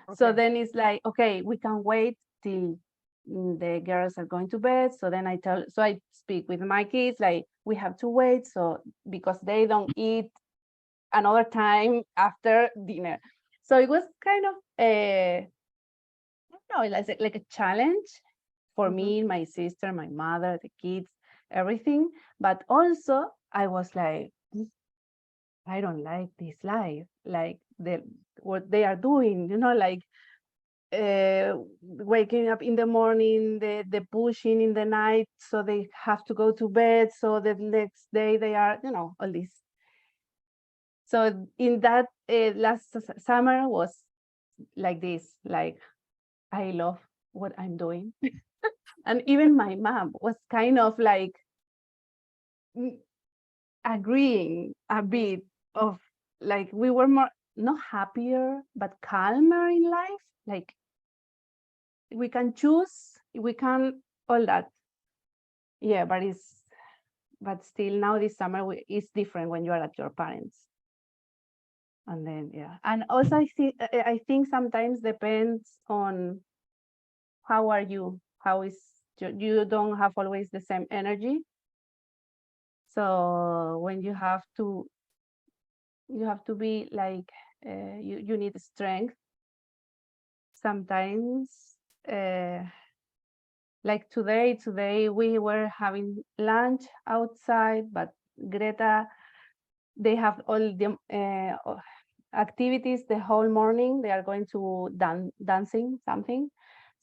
Okay. So then it's like, okay, we can wait till the girls are going to bed. So then I speak with my kids, like, we have to wait. So because they don't eat another time after dinner. So it was kind of I don't know, like a challenge for me, my sister, my mother, the kids, everything. But also I was like, I don't like this life, like what they are doing, like waking up in the morning, the pushing in the night, so they have to go to bed, so the next day they are, all this. So in that last summer was like this, like I love what I'm doing. And even my mom was kind of like agreeing a bit of, like, we were more, not happier, but calmer in life. Like we can choose, we can, all that. Yeah, but still now this summer it's different when you are at your parents. And then, yeah. And also I think sometimes depends on how are you, you don't have always the same energy. So when you have to be like, you need strength. Sometimes, like today we were having lunch outside, but Greta, they have all the activities the whole morning. They are going to dancing something.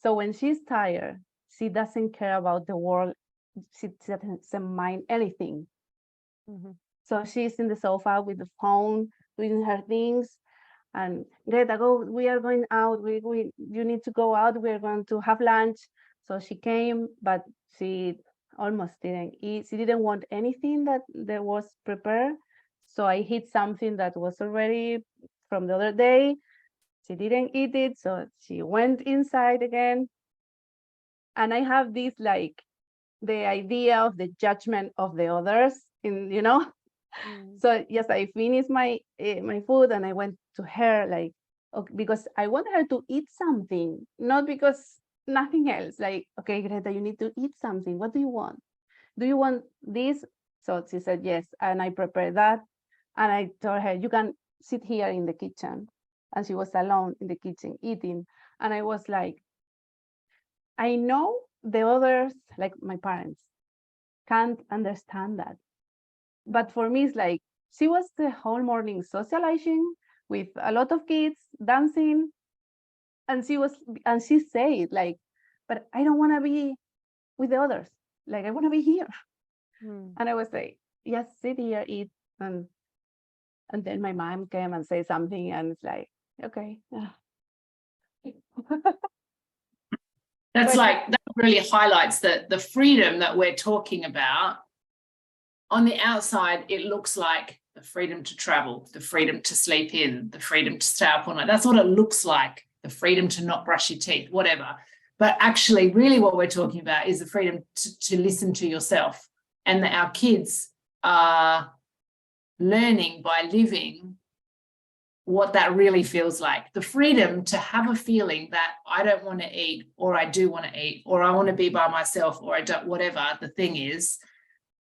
So when she's tired, she doesn't care about the world. She doesn't mind anything. So she's in the sofa with the phone, doing her things. And Greta, go, we are going out. You need to go out. We are going to have lunch. So she came, but she almost didn't eat. She didn't want anything that was prepared. So I hid something that was already from the other day. She didn't eat it. So she went inside again. And I have this, like, the idea of the judgment of the others, So yes, I finished my food and I went to her, like, okay, because I want her to eat something, not because nothing else. Like, okay, Greta, you need to eat something. What do you want? Do you want this? So she said yes, and I prepared that, and I told her, you can sit here in the kitchen. And she was alone in the kitchen eating, and I was like, I know the others, like my parents, can't understand that. But for me, it's like, she was the whole morning socializing with a lot of kids, dancing. And she said, like, but I don't want to be with the others. Like, I want to be here. And I was like, yes, sit here, eat. And then my mom came and said something, and it's like, okay. That really highlights the freedom that we're talking about. On the outside, it looks like the freedom to travel, the freedom to sleep in, the freedom to stay up all night. That's what it looks like, the freedom to not brush your teeth, whatever. But actually, really what we're talking about is the freedom to listen to yourself, and that our kids are learning by living what that really feels like. The freedom to have a feeling that I don't want to eat, or I do want to eat, or I want to be by myself, or I don't, whatever the thing is.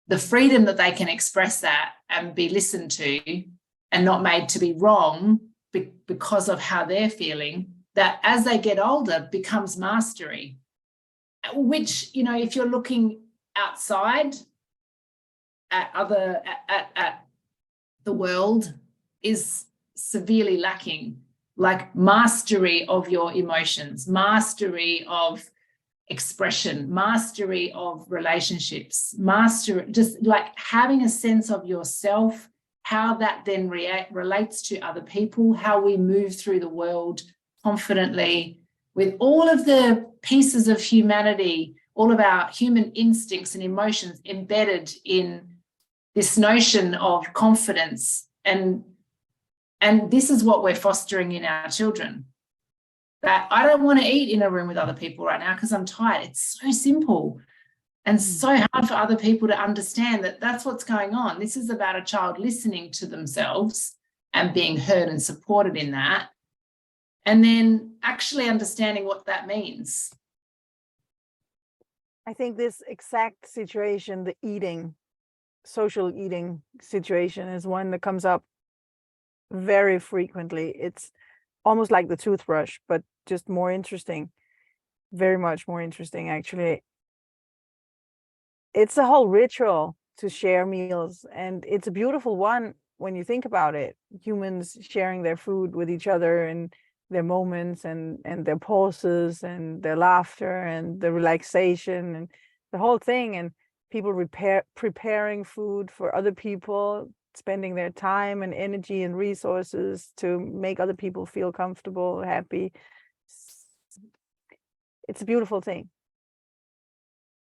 The freedom that they can express that and be listened to and not made to be wrong because of how they're feeling, that as they get older becomes mastery, which, if you're looking outside at the world, is severely lacking, like mastery of your emotions, mastery of expression, mastery of relationships, just like having a sense of yourself, how that then relates to other people, how we move through the world confidently with all of the pieces of humanity, all of our human instincts and emotions embedded in this notion of confidence. And this is what we're fostering in our children. That I don't want to eat in a room with other people right now because I'm tired. It's so simple and so hard for other people to understand that that's what's going on. This is about a child listening to themselves and being heard and supported in that, and then actually understanding what that means. I think this exact situation, the social eating situation, is one that comes up very frequently. It's almost like the toothbrush, but just more interesting. Very much more interesting, actually. It's a whole ritual to share meals, and it's a beautiful one when you think about it. Humans sharing their food with each other, and their moments, and their pauses, and their laughter, and the relaxation, and the whole thing. And people preparing food for other people, spending their time and energy and resources to make other people feel comfortable, happy. It's a beautiful thing.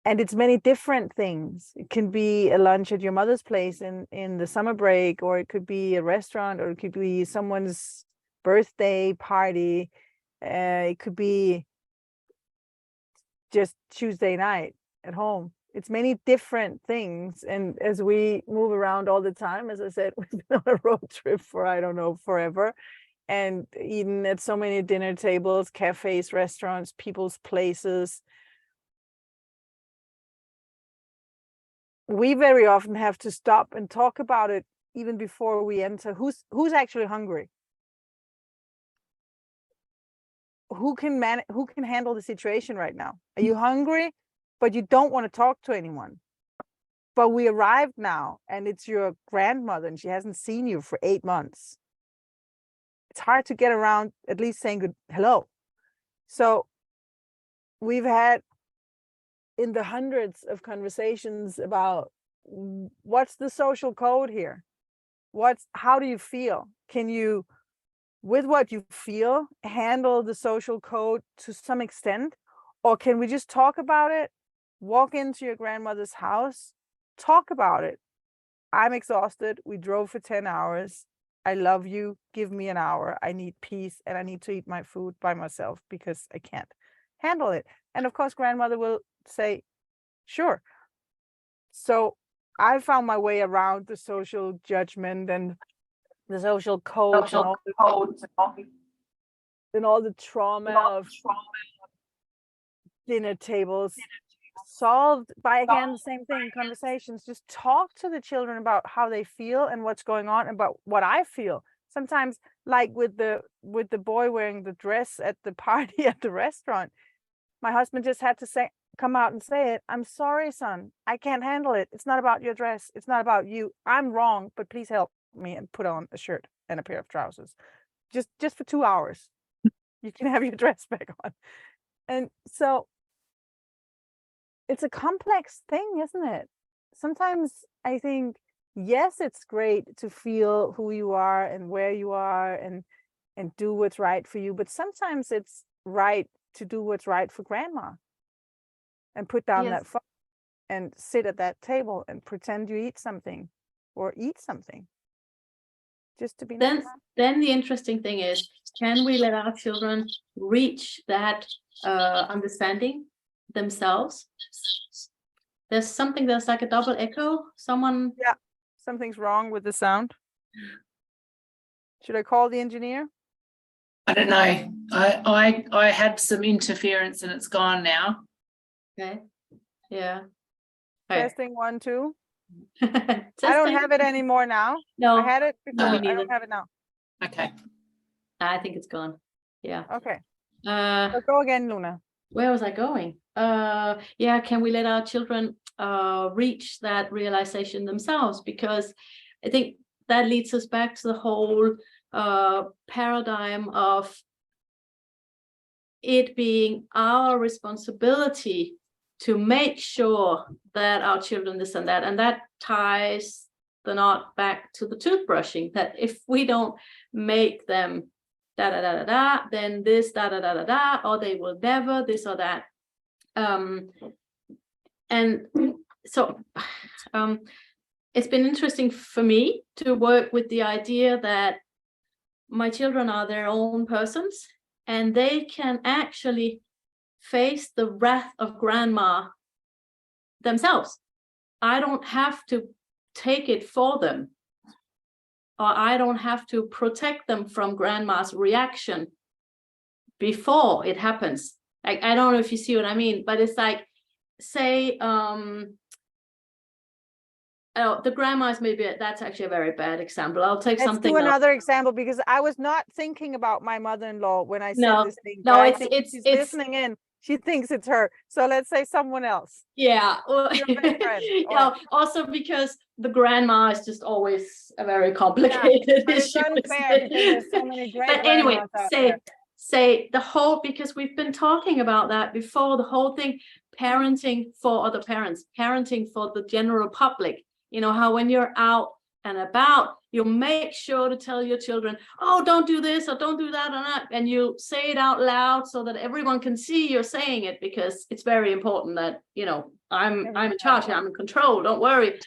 And it's many different things. It can be a lunch at your mother's place in the summer break, or it could be a restaurant, or it could be someone's birthday party. It could be just Tuesday night at home. It's many different things. And as we move around all the time, as I said, we've been on a road trip for, I don't know, forever, and eaten at so many dinner tables, cafes, restaurants, people's places. We very often have to stop and talk about it even before we enter. Who's actually hungry? Who can handle the situation right now? Are you hungry, but you don't want to talk to anyone? But we arrived now, and it's your grandmother, and she hasn't seen you for 8 months. It's hard to get around at least saying hello. So we've had in the hundreds of conversations about what's the social code here? How do you feel? Can you, with what you feel, handle the social code to some extent? Or can we just talk about it, walk into your grandmother's house, talk about it? I'm exhausted. We drove for 10 hours. I love you. Give me an hour. I need peace, and I need to eat my food by myself because I can't handle it. And of course, grandmother will say, sure. So I found my way around the social judgment and the social codes and all the trauma of dinner tables, solved by, again, the same thing, conversations. Just talk to the children about how they feel and what's going on, and about what I feel. Sometimes, like with the boy wearing the dress at the party at the restaurant, my husband just had to come out and say it. I'm sorry, son. I can't handle it. It's not about your dress. It's not about you. I'm wrong, but please help me and put on a shirt and a pair of trousers. Just for 2 hours. You can have your dress back on. And so it's a complex thing, isn't it? Sometimes I think, yes, it's great to feel who you are and where you are and do what's right for you. But sometimes it's right to do what's right for grandma and put down that phone and sit at that table and pretend you eat something, or eat something, just to be nice. Then the interesting thing is, can we let our children reach that understanding themselves? There's like a double echo. Yeah, something's wrong with the sound. Should I call the engineer? I don't know. I had some interference and it's gone now. Okay. Yeah. Testing 1, 2. I I don't have it anymore now. No, I had it before. me I neither. don't have it now. Okay. I think it's gone. Yeah. Okay. So go again, Luna. Where was I going? Yeah, can we let our children reach that realization themselves? Because I think that leads us back to the whole paradigm of it being our responsibility to make sure that our children this and that. And that ties the knot back to the toothbrushing, that if we don't make them da da da da da, then this da da da da da, or they will never this or that. And so it's been interesting for me to work with the idea that my children are their own persons, and they can actually face the wrath of grandma themselves. I don't have to take it for them, or I don't have to protect them from grandma's reaction before it happens. Like, I don't know if you see what I mean, but it's like, say, Oh, the grandmas, maybe that's actually a very bad example. I'll take Let's something do else. another example, because I was not thinking about my mother-in-law when I said No, this thing. no, but I it's- think it's- she's it's- listening in. She thinks it's her. So let's say someone else. Yeah. Well, Your best friend, or- no, also because the grandma is just always a very complicated But it's issue. unfair because there's so many great But anyway, grandmas out there. say the whole, because we've been talking about that before, the whole thing, parenting for other parents, parenting for the general public. You know, how when you're out and about, you make sure to tell your children, oh, don't do this or don't do that or that, and you say it out loud so that everyone can see you're saying it, because it's very important that, you know, I'm in charge, I'm in control, don't worry.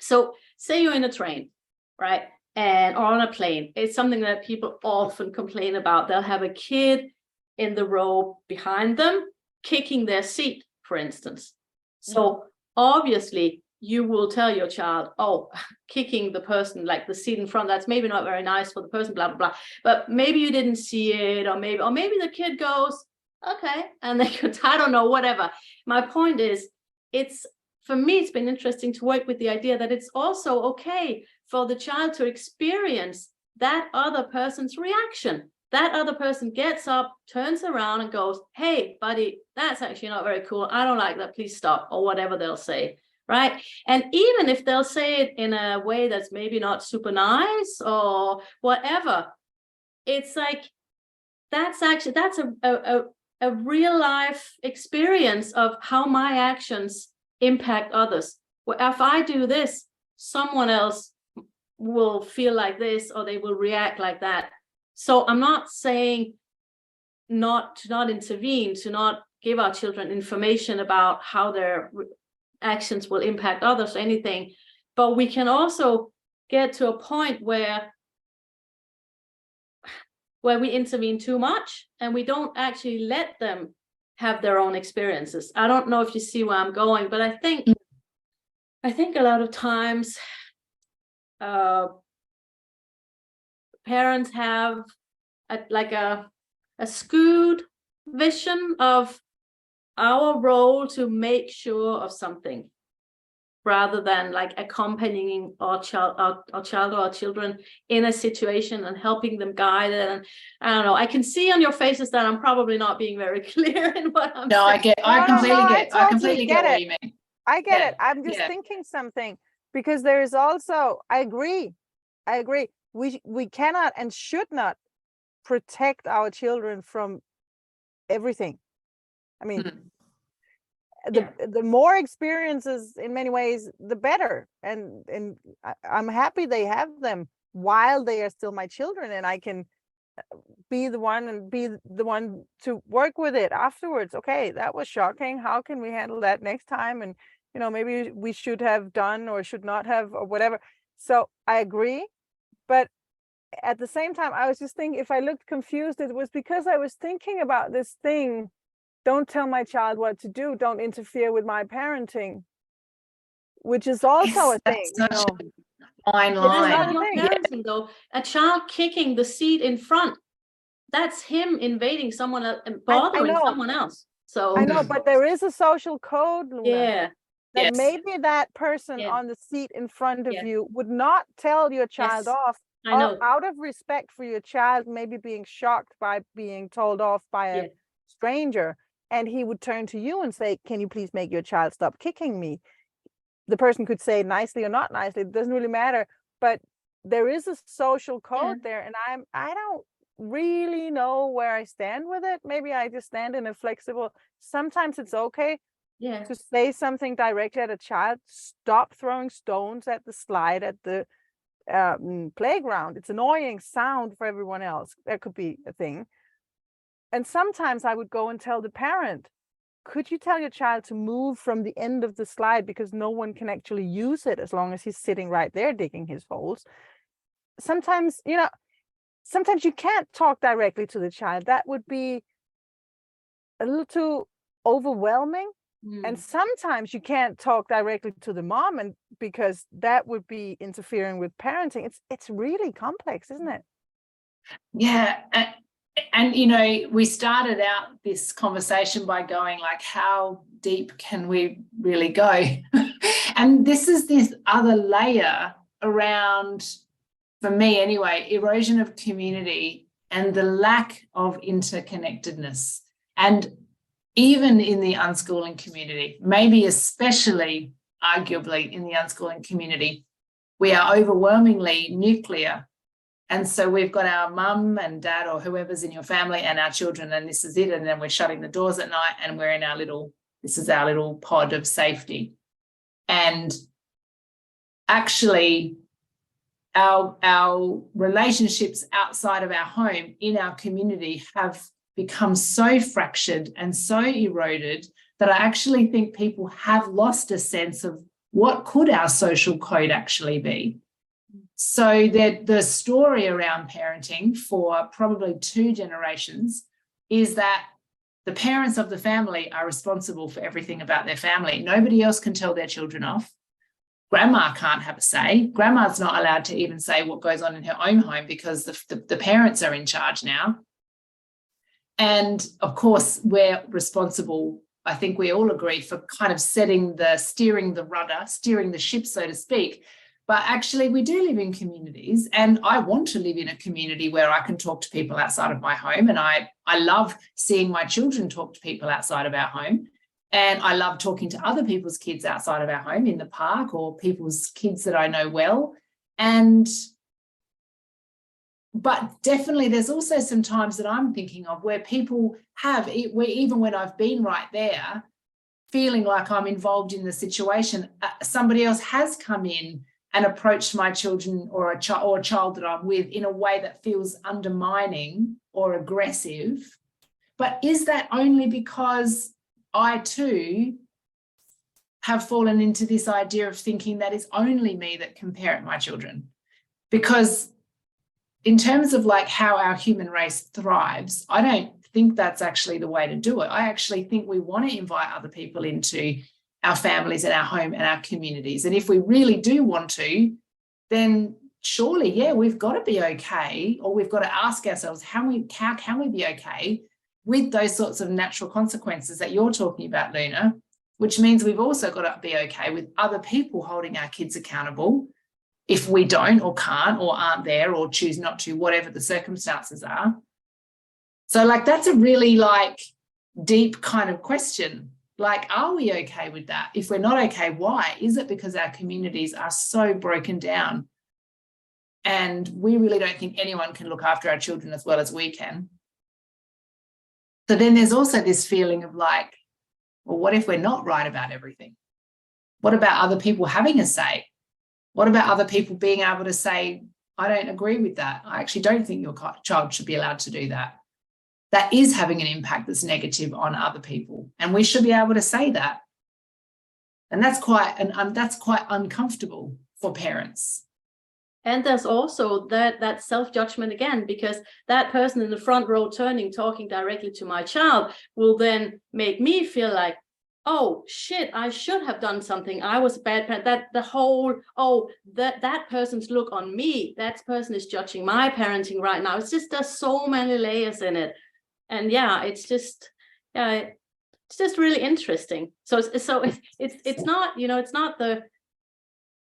So say you're in a train, right? Or on a plane. It's something that people often complain about. They'll have a kid in the row behind them kicking their seat, for instance. So obviously you will tell your child, oh, kicking the person, like the seat in front, that's maybe not very nice for the person, blah, blah, blah. But maybe you didn't see it, or maybe the kid goes, okay, and they could, I don't know, whatever. My point is, for me, it's been interesting to work with the idea that it's also okay for the child to experience that other person's reaction. That other person gets up, turns around and goes, hey, buddy, that's actually not very cool. I don't like that. Please stop, or whatever they'll say, right? And even if they'll say it in a way that's maybe not super nice or whatever, it's like, that's a real life experience of how my actions impact others. Well, if I do this, someone else will feel like this, or they will react like that. So I'm not saying to not intervene, to not give our children information about how their actions will impact others or anything, but we can also get to a point where we intervene too much and we don't actually let them have their own experiences. I don't know if you see where I'm going, but I think a lot of times parents have a skewed vision of our role to make sure of something, rather than like accompanying our child or our children in a situation and helping them guide it. And I don't know, I can see on your faces that I'm probably not being very clear in what I'm saying. I completely get what you mean. I get it. I'm just thinking something, because there is also, I agree. We cannot and should not protect our children from everything. I mean, the more experiences in many ways, the better. And I'm happy they have them while they are still my children, and I can be the one to work with it afterwards. Okay, that was shocking. How can we handle that next time? And, you know, maybe we should have done or should not have, or whatever. So I agree. But at the same time, I was just thinking, if I looked confused, it was because I was thinking about this thing. Don't tell my child what to do. Don't interfere with my parenting, which is also a thing. Such a fine line. Parenting, though, a child kicking the seat in front, that's him invading someone else and bothering someone else. So I know, but there is a social code, Luna, that maybe that person on the seat in front of you would not tell your child off. I know. Out of respect for your child, maybe being shocked by being told off by a stranger. And he would turn to you and say, can you please make your child stop kicking me? The person could say nicely or not nicely, it doesn't really matter. But there is a social code there, and I don't really know where I stand with it. Maybe I just stand in a flexible, sometimes it's okay to say something directly at a child. Stop throwing stones at the slide at the playground. It's annoying sound for everyone else. That could be a thing. And sometimes I would go and tell the parent, could you tell your child to move from the end of the slide, because no one can actually use it as long as he's sitting right there digging his holes. Sometimes, you know, sometimes you can't talk directly to the child. That would be a little too overwhelming. And sometimes you can't talk directly to the mom, and because that would be interfering with parenting. It's really complex, isn't it? Yeah. And, you know, we started out this conversation by going like, how deep can we really go? And And this is this other layer around, for me anyway, erosion of community and the lack of interconnectedness. And even in the unschooling community, maybe especially arguably in the unschooling community, we are overwhelmingly nuclear. And so we've got our mum and dad or whoever's in your family and our children, and this is it. And then we're shutting the doors at night and we're in our little, this is our little pod of safety. And actually, our relationships outside of our home, in our community, have become so fractured and so eroded that I actually think people have lost a sense of what could our social code actually be. So the story around parenting for probably 2 generations is that the parents of the family are responsible for everything about their family. Nobody else can tell their children off. Grandma can't have a say. Grandma's not allowed to even say what goes on in her own home because the parents are in charge now. And of course, we're responsible, I think we all agree, for kind of steering the ship, so to speak. But actually, we do live in communities, and I want to live in a community where I can talk to people outside of my home. And I love seeing my children talk to people outside of our home. And I love talking to other people's kids outside of our home in the park, or people's kids that I know well. But definitely there's also some times that I'm thinking of where people have, where even when I've been right there, feeling like I'm involved in the situation, somebody else has come in and approached my children or a child that I'm with in a way that feels undermining or aggressive. But is that only because I too have fallen into this idea of thinking that it's only me that can parent my children? Because in terms of like how our human race thrives, I don't think that's actually the way to do it. I actually think we want to invite other people into our families and our home and our communities. And if we really do want to, then surely, yeah, we've got to be okay, or we've got to ask ourselves, how can we be okay with those sorts of natural consequences that you're talking about, Luna, which means we've also got to be okay with other people holding our kids accountable if we don't or can't or aren't there or choose not to, whatever the circumstances are. So like, that's a really like deep kind of question. Like, are we okay with that? If we're not okay, why? Is it because our communities are so broken down and we really don't think anyone can look after our children as well as we can? So then there's also this feeling of like, well, what if we're not right about everything? What about other people having a say? What about other people being able to say, I don't agree with that. I actually don't think your child should be allowed to do that. That is having an impact that's negative on other people. And we should be able to say that. And that's quite uncomfortable for parents. And there's also that self-judgment again, because that person in the front row turning, talking directly to my child will then make me feel like, oh shit, I should have done something. I was a bad parent. That the whole, that person's look on me, that person is judging my parenting right now. It's just, there's so many layers in it. And yeah, it's just really interesting. So it's not, it's not the,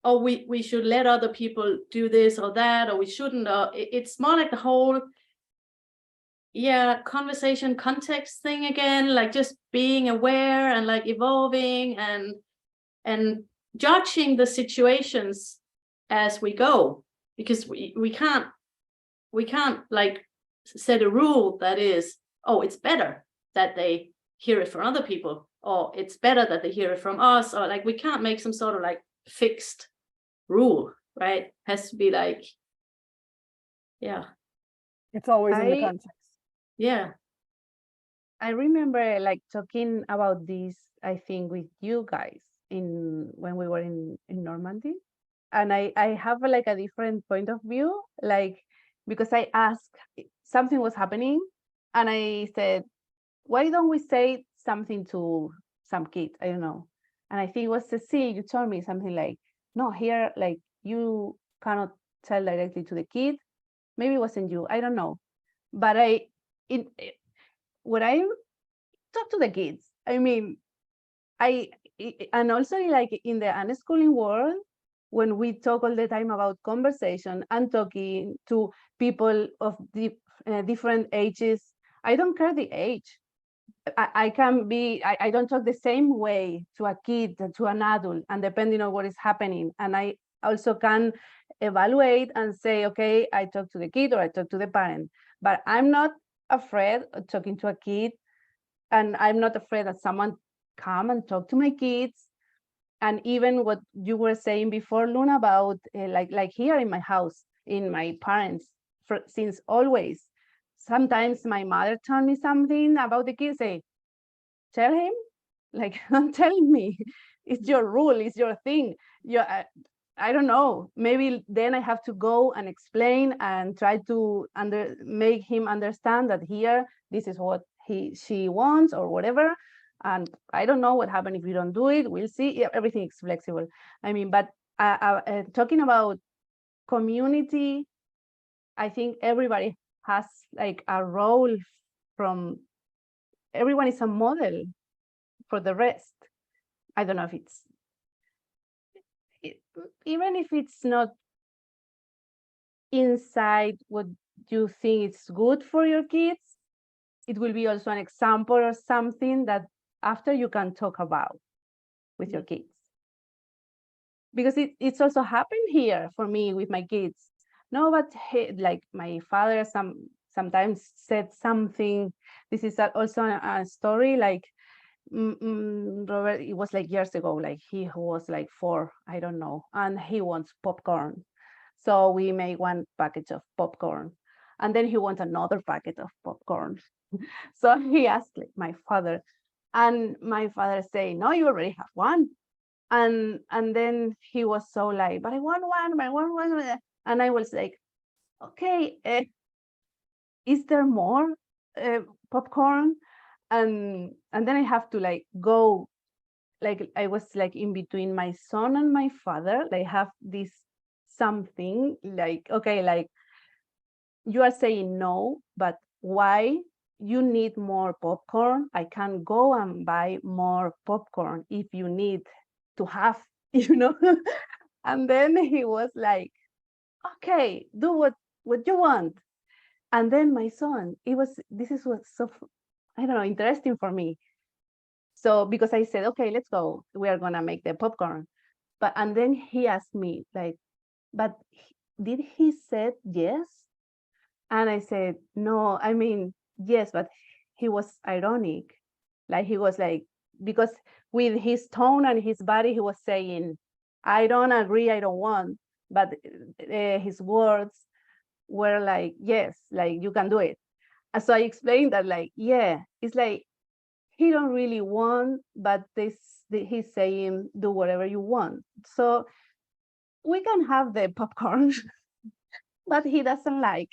oh, we should let other people do this or that, or we shouldn't. It's more like the whole, conversation context thing again, like just being aware and like evolving and judging the situations as we go, because we can't like set a rule that is, oh, it's better that they hear it from other people, or it's better that they hear it from us, or like we can't make some sort of like fixed rule, right? It has to be like, it's always in the context. I remember like talking about this, I think, with you guys when we were in Normandy, and I have like a different point of view, like, because I asked, something was happening and I said, why don't we say something to some kid? I don't know. And I think it was Cecilie, you told me something like, no, here, like, you cannot tell directly to the kid. Maybe it wasn't you, I don't know. But when I talk to the kids, I mean, and also like in the unschooling world, when we talk all the time about conversation and talking to people of different ages, I don't care the age. I can be, I don't talk the same way to a kid, to an adult, and depending on what is happening. And I also can evaluate and say, okay, I talk to the kid or I talk to the parent, but I'm not afraid of talking to a kid. And I'm not afraid that someone come and talk to my kids. And even what you were saying before, Luna, about like here in my house, in my parents, since always, sometimes my mother told me something about the kids, say, tell him, like, don't tell me, it's your rule, it's your thing. I don't know, maybe then I have to go and explain and try to make him understand that here, this is what she wants or whatever. And I don't know what happens if we don't do it. We'll see. Yeah, everything is flexible. I mean, but talking about community, I think everybody has like a role from, everyone is a model for the rest. I don't know if even if it's not inside what you think is good for your kids, it will be also an example or something that after you can talk about with your kids. Because it's also happened here for me with my kids. No, but like my father sometimes said something. This is also a story like Robert, it was like years ago, like he was like 4, I don't know, and he wants popcorn. So we made one package of popcorn, and then he wants another packet of popcorn. So he asked like, my father, and my father say, no, you already have one. And then he was so like, but I want one. And I was like, okay, is there more popcorn? And then I have to like go, like I was like in between my son and my father, like have this something like, okay, like you are saying no, but why? You need more popcorn. I can go and buy more popcorn if you need to have, you know. And then he was like, okay, do what you want. And then my son, this is what's so, I don't know, interesting for me. So because I said, okay, let's go, we are gonna make the popcorn. And then he asked me like, but did he said yes? And I said, no, I mean, yes, but he was ironic. Like he was like, because with his tone and his body, he was saying, I don't agree, I don't want. But his words were like, yes, like you can do it. And so I explained that like, yeah, it's like, he don't really want, but he's saying, do whatever you want. So we can have the popcorn, but he doesn't like.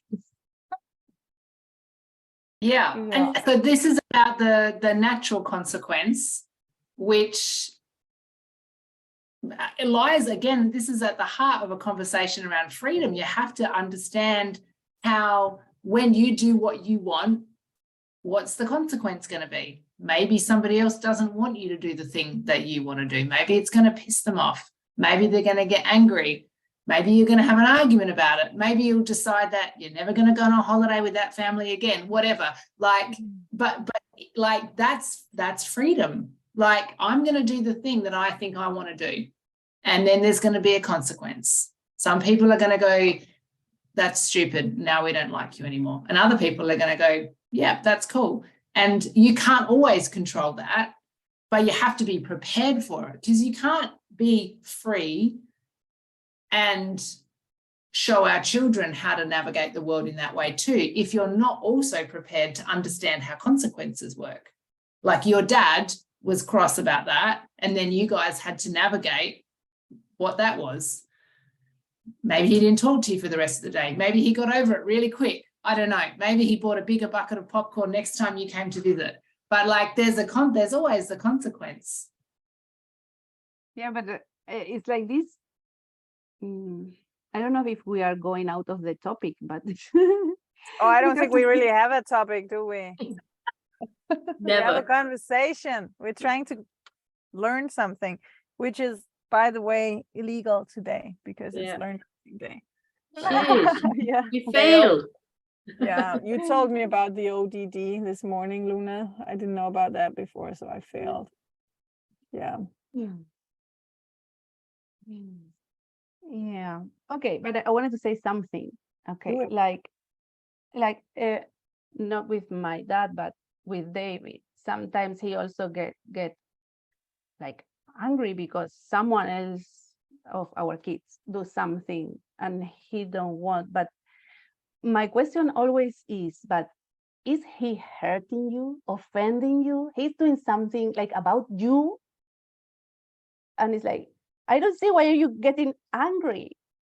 Yeah. And so this is about the natural consequence, which lies, again, this is at the heart of a conversation around freedom. You have to understand how, when you do what you want, what's the consequence going to be? Maybe somebody else doesn't want you to do the thing that you want to do. Maybe it's going to piss them off. Maybe they're going to get angry. Maybe you're going to have an argument about it. Maybe you'll decide that you're never going to go on a holiday with that family again, whatever. Like, but like that's freedom. Like, I'm going to do the thing that I think I want to do. And then there's going to be a consequence. Some people are going to go, that's stupid, now we don't like you anymore. And other people are going to go, yeah, that's cool. And you can't always control that, but you have to be prepared for it, because you can't be free and show our children how to navigate the world in that way too, if you're not also prepared to understand how consequences work. Like your dad was cross about that, and then you guys had to navigate what that was. Maybe he didn't talk to you for the rest of the day. Maybe he got over it really quick. I don't know. Maybe he bought a bigger bucket of popcorn next time you came to visit. But like, there's always the consequence. Yeah, but it's like this. I don't know if we are going out of the topic, but I don't think we really have a topic, do we? We have a Never. conversation. We're trying to learn something, which is, by the way, illegal today because Yeah. it's learn something day. Jeez. Yeah. We failed. Yeah, you told me about the ODD this morning, Luna. I didn't know about that before, so I failed. Yeah. Yeah. Okay, but I wanted to say something. Okay, Do it. like not with my dad, but with David. Sometimes he also get like angry because someone else of our kids do something and he don't want. But my question always is, but is he hurting you, offending you? He's doing something like about you, and it's like, I don't see why are you getting angry.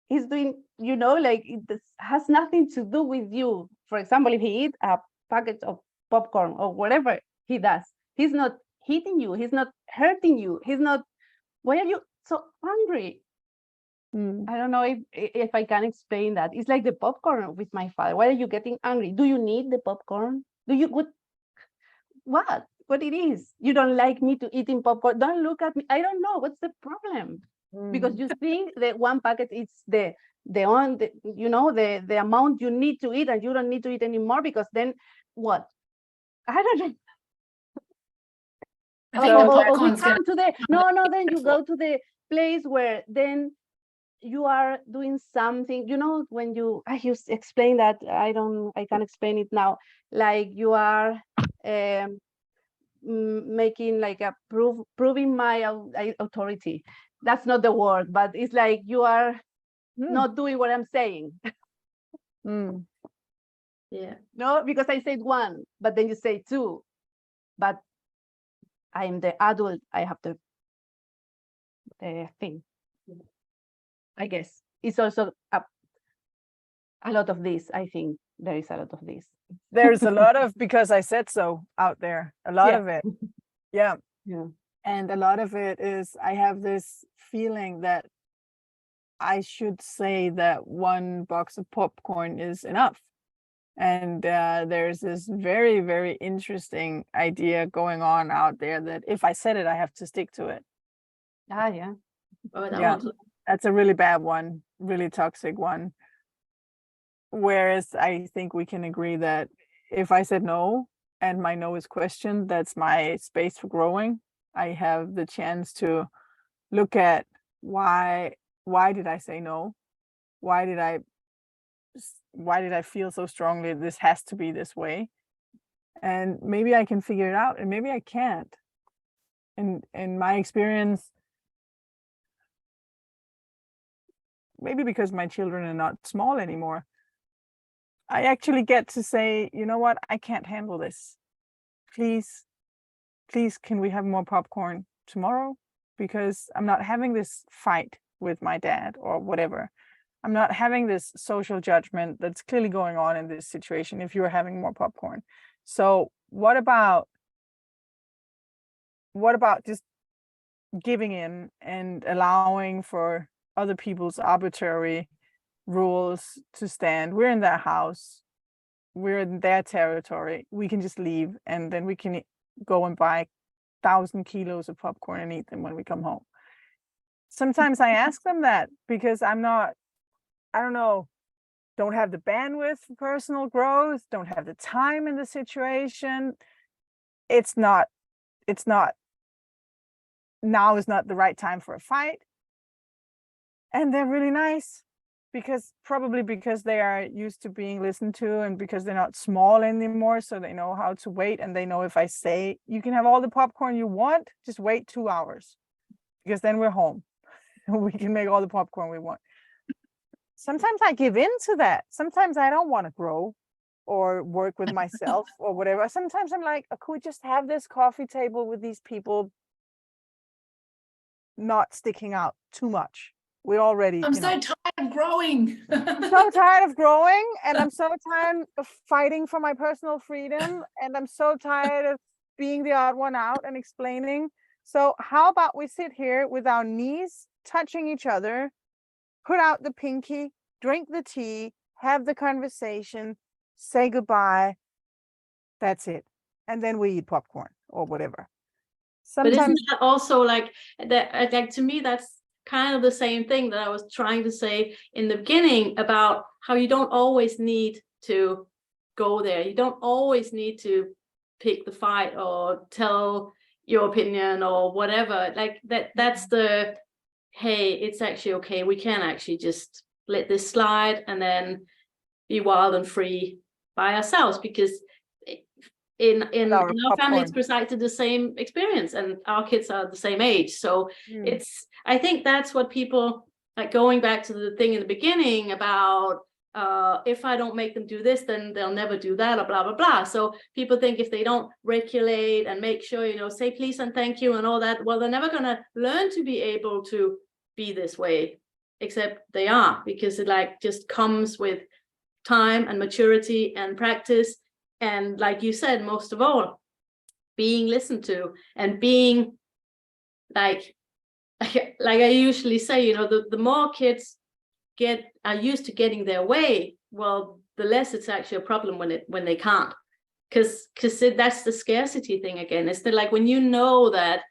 He's doing, like it has nothing to do with you. For example, if he eats a packet of popcorn or whatever he does, he's not hitting you, he's not hurting you, he's not, why are you so angry? I don't know if I can explain that. It's like the popcorn with my father. Why are you getting angry? Do you need the popcorn? Do you what it is? You don't like me to eating popcorn? Don't look at me. I don't know what's the problem. Because you think that one packet is the amount you need to eat, and you don't need to eat anymore, because then what? I don't know. I think the Or we popcorn's gonna come to the then you go to the place where then you are doing something, when I used to explain that, I can't explain it now, like you are making like a proving my authority. That's not the word, but it's like you are not doing what I'm saying. Yeah. No, because I said one, but then you say two, but I'm the adult, I have the thing. I guess it's also a lot of this. I think there is a lot of this. There's a lot of because I said so out there. A lot of it. Yeah. Yeah. And a lot of it is I have this feeling that I should say that one box of popcorn is enough. And there's this very, very interesting idea going on out there that if I said it, I have to stick to it. Yeah. Oh, that Yeah. one's That's a really bad one, really toxic one. Whereas I think we can agree that if I said no and my no is questioned, that's my space for growing. I have the chance to look at why did I say no? Why did I feel so strongly this has to be this way? And maybe I can figure it out, and maybe I can't. And in my experience, maybe because my children are not small anymore, I actually get to say, you know what, I can't handle this. Please, can we have more popcorn tomorrow? Because I'm not having this fight with my dad or whatever. I'm not having this social judgment that's clearly going on in this situation if you're having more popcorn. So what about just giving in and allowing for other people's arbitrary rules to stand? We're in their house, we're in their territory, we can just leave, and then we can go and buy 1,000 kilos of popcorn and eat them when we come home. Sometimes I ask them that because don't have the bandwidth for personal growth, don't have the time in the situation. It's not now is not the right time for a fight. And they're really nice probably because they are used to being listened to, and because they're not small anymore, so they know how to wait, and they know if I say you can have all the popcorn you want, just wait 2 hours, because then we're home and we can make all the popcorn we want. Sometimes I give in to that. Sometimes I don't want to grow or work with myself or whatever. Sometimes I'm like, oh, could we just have this coffee table with these people not sticking out too much? We already. I'm so tired of growing. I'm so tired of growing, and I'm so tired of fighting for my personal freedom, and I'm so tired of being the odd one out and explaining. So how about we sit here with our knees touching each other, put out the pinky, drink the tea, have the conversation, say goodbye. That's it. And then we eat popcorn or whatever. But isn't Sometimes that also like that? Like, to me, that's kind of the same thing that I was trying to say in the beginning about how you don't always need to go there. You don't always need to pick the fight or tell your opinion or whatever. Like that's the, hey, it's actually okay. We can actually just let this slide and then be wild and free by ourselves, because in our family it's precisely the same experience, and our kids are the same age. So it's, I think that's what people, like, going back to the thing in the beginning about if I don't make them do this, then they'll never do that, or blah blah blah. So people think if they don't regulate and make sure, you know, say please and thank you and all that, well, they're never going to learn to be able to be this way, except they are, because it like just comes with time and maturity and practice. And like you said, most of all, being listened to, and being like I usually say, you know, the more kids are used to getting their way, well, the less it's actually a problem when they can't, because that's the scarcity thing again. It's like when you know that,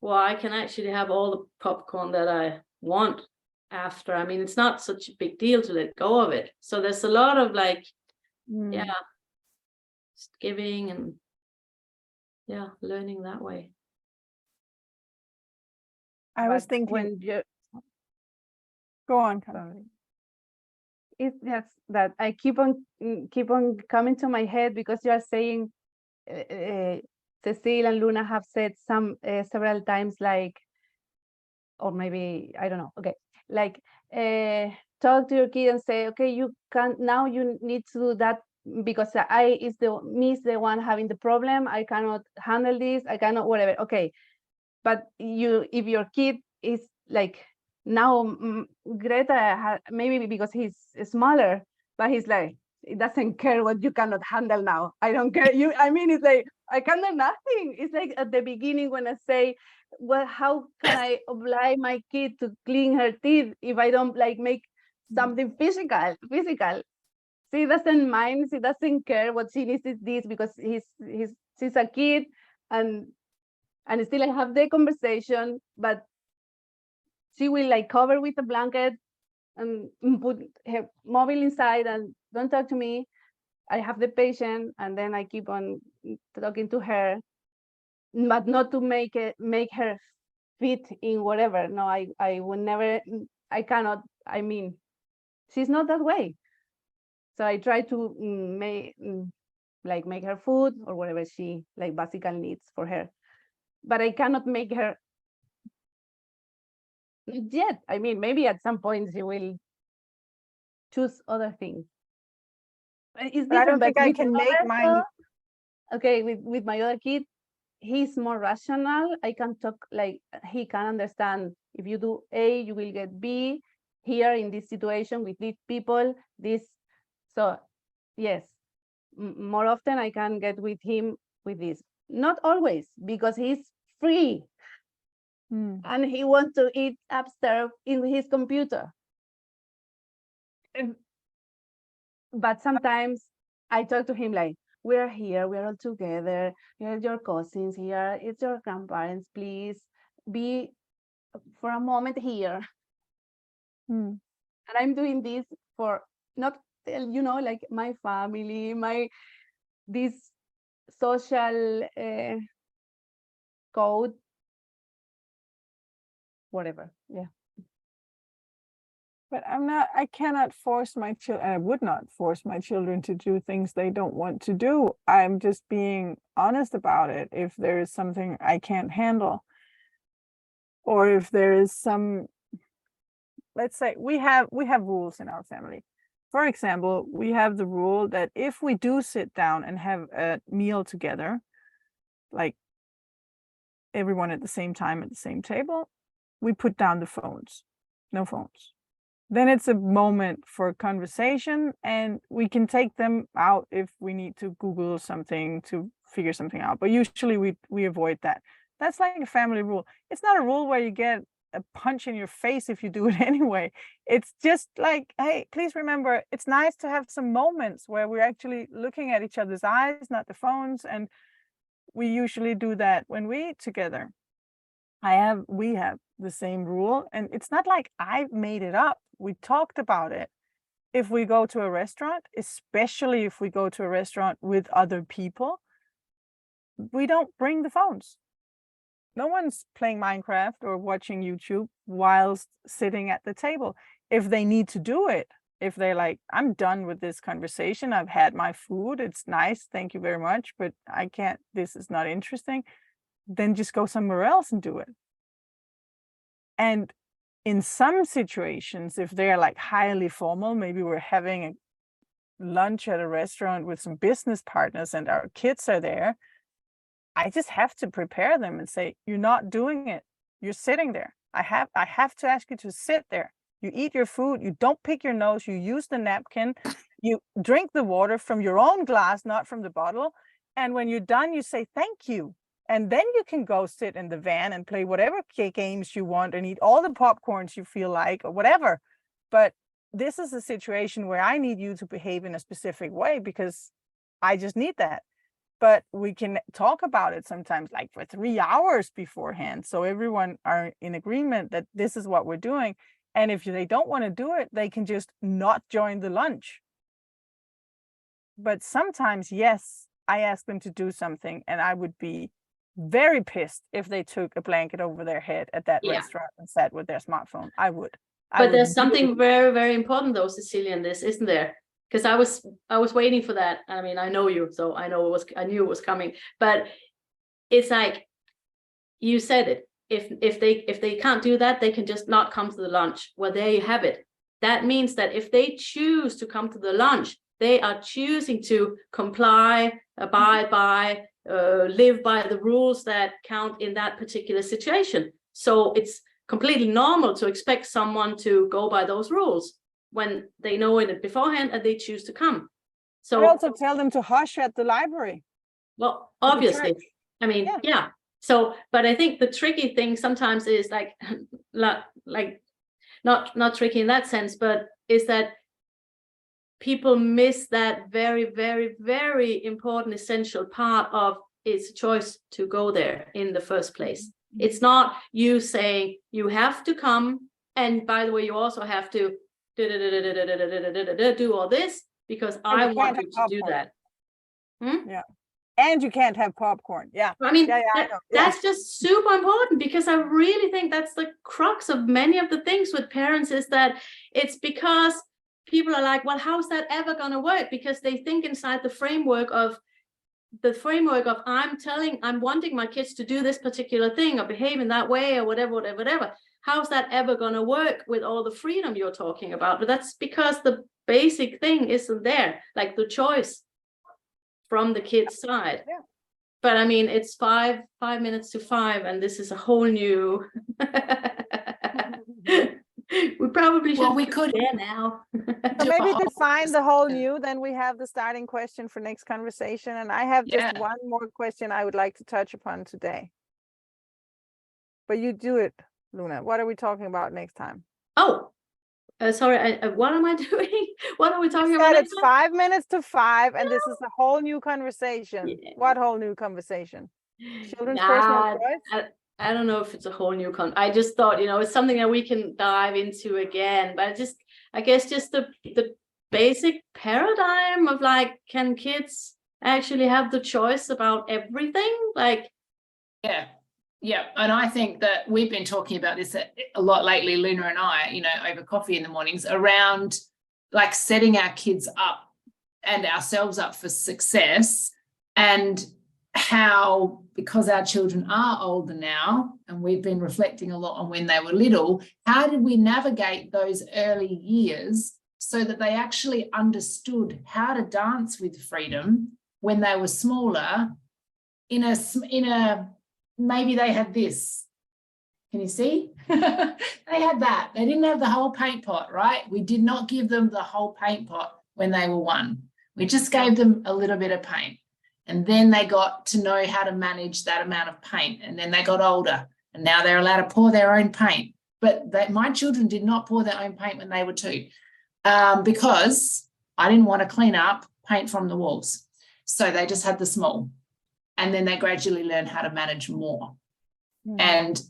well, I can actually have all the popcorn that I want after. I mean, it's not such a big deal to let go of it. So there's a lot of like, yeah, just giving and learning that way. I was thinking when you go on, Carla. It's just that I keep on coming to my head because you are saying, Cecile and Luna have said several times, like, or maybe I don't know. Okay, like talk to your kid and say, okay, you can now, you need to do that because is the one having the problem. I cannot handle this. I cannot whatever. Okay, but if your kid is like, now Greta maybe because he's smaller, but he's like, it doesn't care what you cannot handle now. I don't care. I mean, it's like, I can do nothing. It's like at the beginning when I say, well, how can I oblige my kid to clean her teeth if I don't like make something physical? She doesn't mind. She doesn't care. What she needs is this, because she's a kid, and still I have the conversation, but she will like cover with a blanket and put her mobile inside and don't talk to me. I have the patience, and then I keep on talking to her, but not to make her fit in whatever. No, I would never, I cannot. I mean, she's not that way. So I try to make her food or whatever she like basic needs for her, but I cannot make her. Not yet. I mean, maybe at some point she will choose other things. It's different, I don't think but I can make mine. Okay, with my other kid, he's more rational. I can talk, like, he can understand, if you do A, you will get B here in this situation with these people, this. So yes, more often I can get with him with this. Not always, because he's free. And he wants to eat upstairs in his computer. But sometimes I talk to him like, we're here, we're all together, here's your cousins here, it's your grandparents, please be for a moment here. And I'm doing this for not, you know, like my family, this social code, whatever. Yeah. But I cannot force my children, I would not force my children to do things they don't want to do. I'm just being honest about it. If there is something I can't handle, or if there is some, let's say we have rules in our family. For example, we have the rule that if we do sit down and have a meal together, like everyone at the same time at the same table, we put down the phones, no phones. Then it's a moment for conversation, and we can take them out if we need to Google something to figure something out. But usually we avoid that. That's like a family rule. It's not a rule where you get a punch in your face if you do it anyway. It's just like, hey, please remember, it's nice to have some moments where we're actually looking at each other's eyes, not the phones, and we usually do that when we eat together. We have the same rule, and it's not like I made it up. We talked about it. If we go to a restaurant, especially if we go to a restaurant with other people, we don't bring the phones. No one's playing Minecraft or watching YouTube whilst sitting at the table. If they need to do it, if they're like, I'm done with this conversation, I've had my food, it's nice, thank you very much, but I can't, this is not interesting, then just go somewhere else and do it. And in some situations, if they're like highly formal, maybe we're having a lunch at a restaurant with some business partners and our kids are there, I just have to prepare them and say, you're not doing it. You're sitting there. I have to ask you to sit there. You eat your food, you don't pick your nose, you use the napkin, you drink the water from your own glass, not from the bottle. And when you're done, you say, thank you. And then you can go sit in the van and play whatever games you want and eat all the popcorns you feel like or whatever. But this is a situation where I need you to behave in a specific way because I just need that. But we can talk about it sometimes like for 3 hours beforehand. So everyone are in agreement that this is what we're doing. And if they don't want to do it, they can just not join the lunch. But sometimes, yes, I ask them to do something and I would be very pissed if they took a blanket over their head at that restaurant and sat with their smartphone. I would. But there's something very, very important though, Cecilie, in this, isn't there? Because I was waiting for that. I mean, I know you, so I knew it was coming. But it's like you said it. If they can't do that, they can just not come to the lunch. Well, there you have it. That means that if they choose to come to the lunch, they are choosing to comply, abide by, live by the rules that count in that particular situation. So it's completely normal to expect someone to go by those rules when they know it beforehand and they choose to come. So I also tell them to hush at the library. Well, obviously, I mean, yeah. So, but I think the tricky thing sometimes is like not tricky in that sense, but is that people miss that very, very, very important, essential part of it's a choice to go there in the first place. It's not you saying you have to come, and by the way, you also have to do all this because I want you to do that. Yeah. And you can't have popcorn. Yeah. I mean, that's just super important because I really think that's the crux of many of the things with parents is that it's because people are like, well, how's that ever going to work? Because they think inside the framework of I'm wanting my kids to do this particular thing or behave in that way or whatever. How's that ever going to work with all the freedom you're talking about? But that's because the basic thing isn't there, like the choice from the kid's side. Yeah. But I mean, it's 5 minutes to 5, and this is a whole new. We probably should. Well, we could there now. So maybe define the whole new, then we have the starting question for next conversation. And I have just one more question I would like to touch upon today. But you do it, Luna. What are we talking about next time? Oh, sorry. What am I doing? What are we talking about? It's 5 minutes to 5, and this is a whole new conversation. Yeah. What whole new conversation? Children's personal choice? I don't know if it's a whole new I just thought, it's something that we can dive into again. But I guess just the basic paradigm of like, can kids actually have the choice about everything? Like, yeah. And I think that we've been talking about this a lot lately, Luna and I, over coffee in the mornings around like setting our kids up and ourselves up for success, and how, because our children are older now and we've been reflecting a lot on when they were little, how did we navigate those early years so that they actually understood how to dance with freedom when they were smaller in a maybe they had this. Can you see? They had that. They didn't have the whole paint pot, right? We did not give them the whole paint pot when they were 1. We just gave them a little bit of paint. And then they got to know how to manage that amount of paint. And then they got older. And now they're allowed to pour their own paint. But my children did not pour their own paint when they were 2 because I didn't want to clean up paint from the walls. So they just had the small. and then they gradually learn how to manage more. And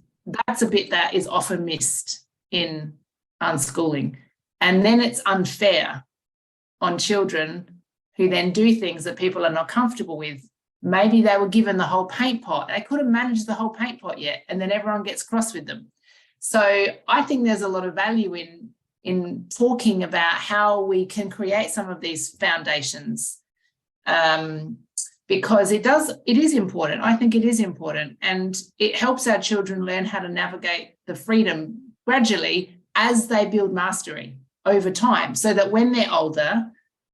that's a bit that is often missed in unschooling. And then it's unfair on children who then do things that people are not comfortable with. Maybe they were given the whole paint pot. They couldn't manage the whole paint pot yet, and then everyone gets cross with them. So I think there's a lot of value in talking about how we can create some of these foundations, because it is important. I think it is important, and it helps our children learn how to navigate the freedom gradually as they build mastery over time, so that when they're older,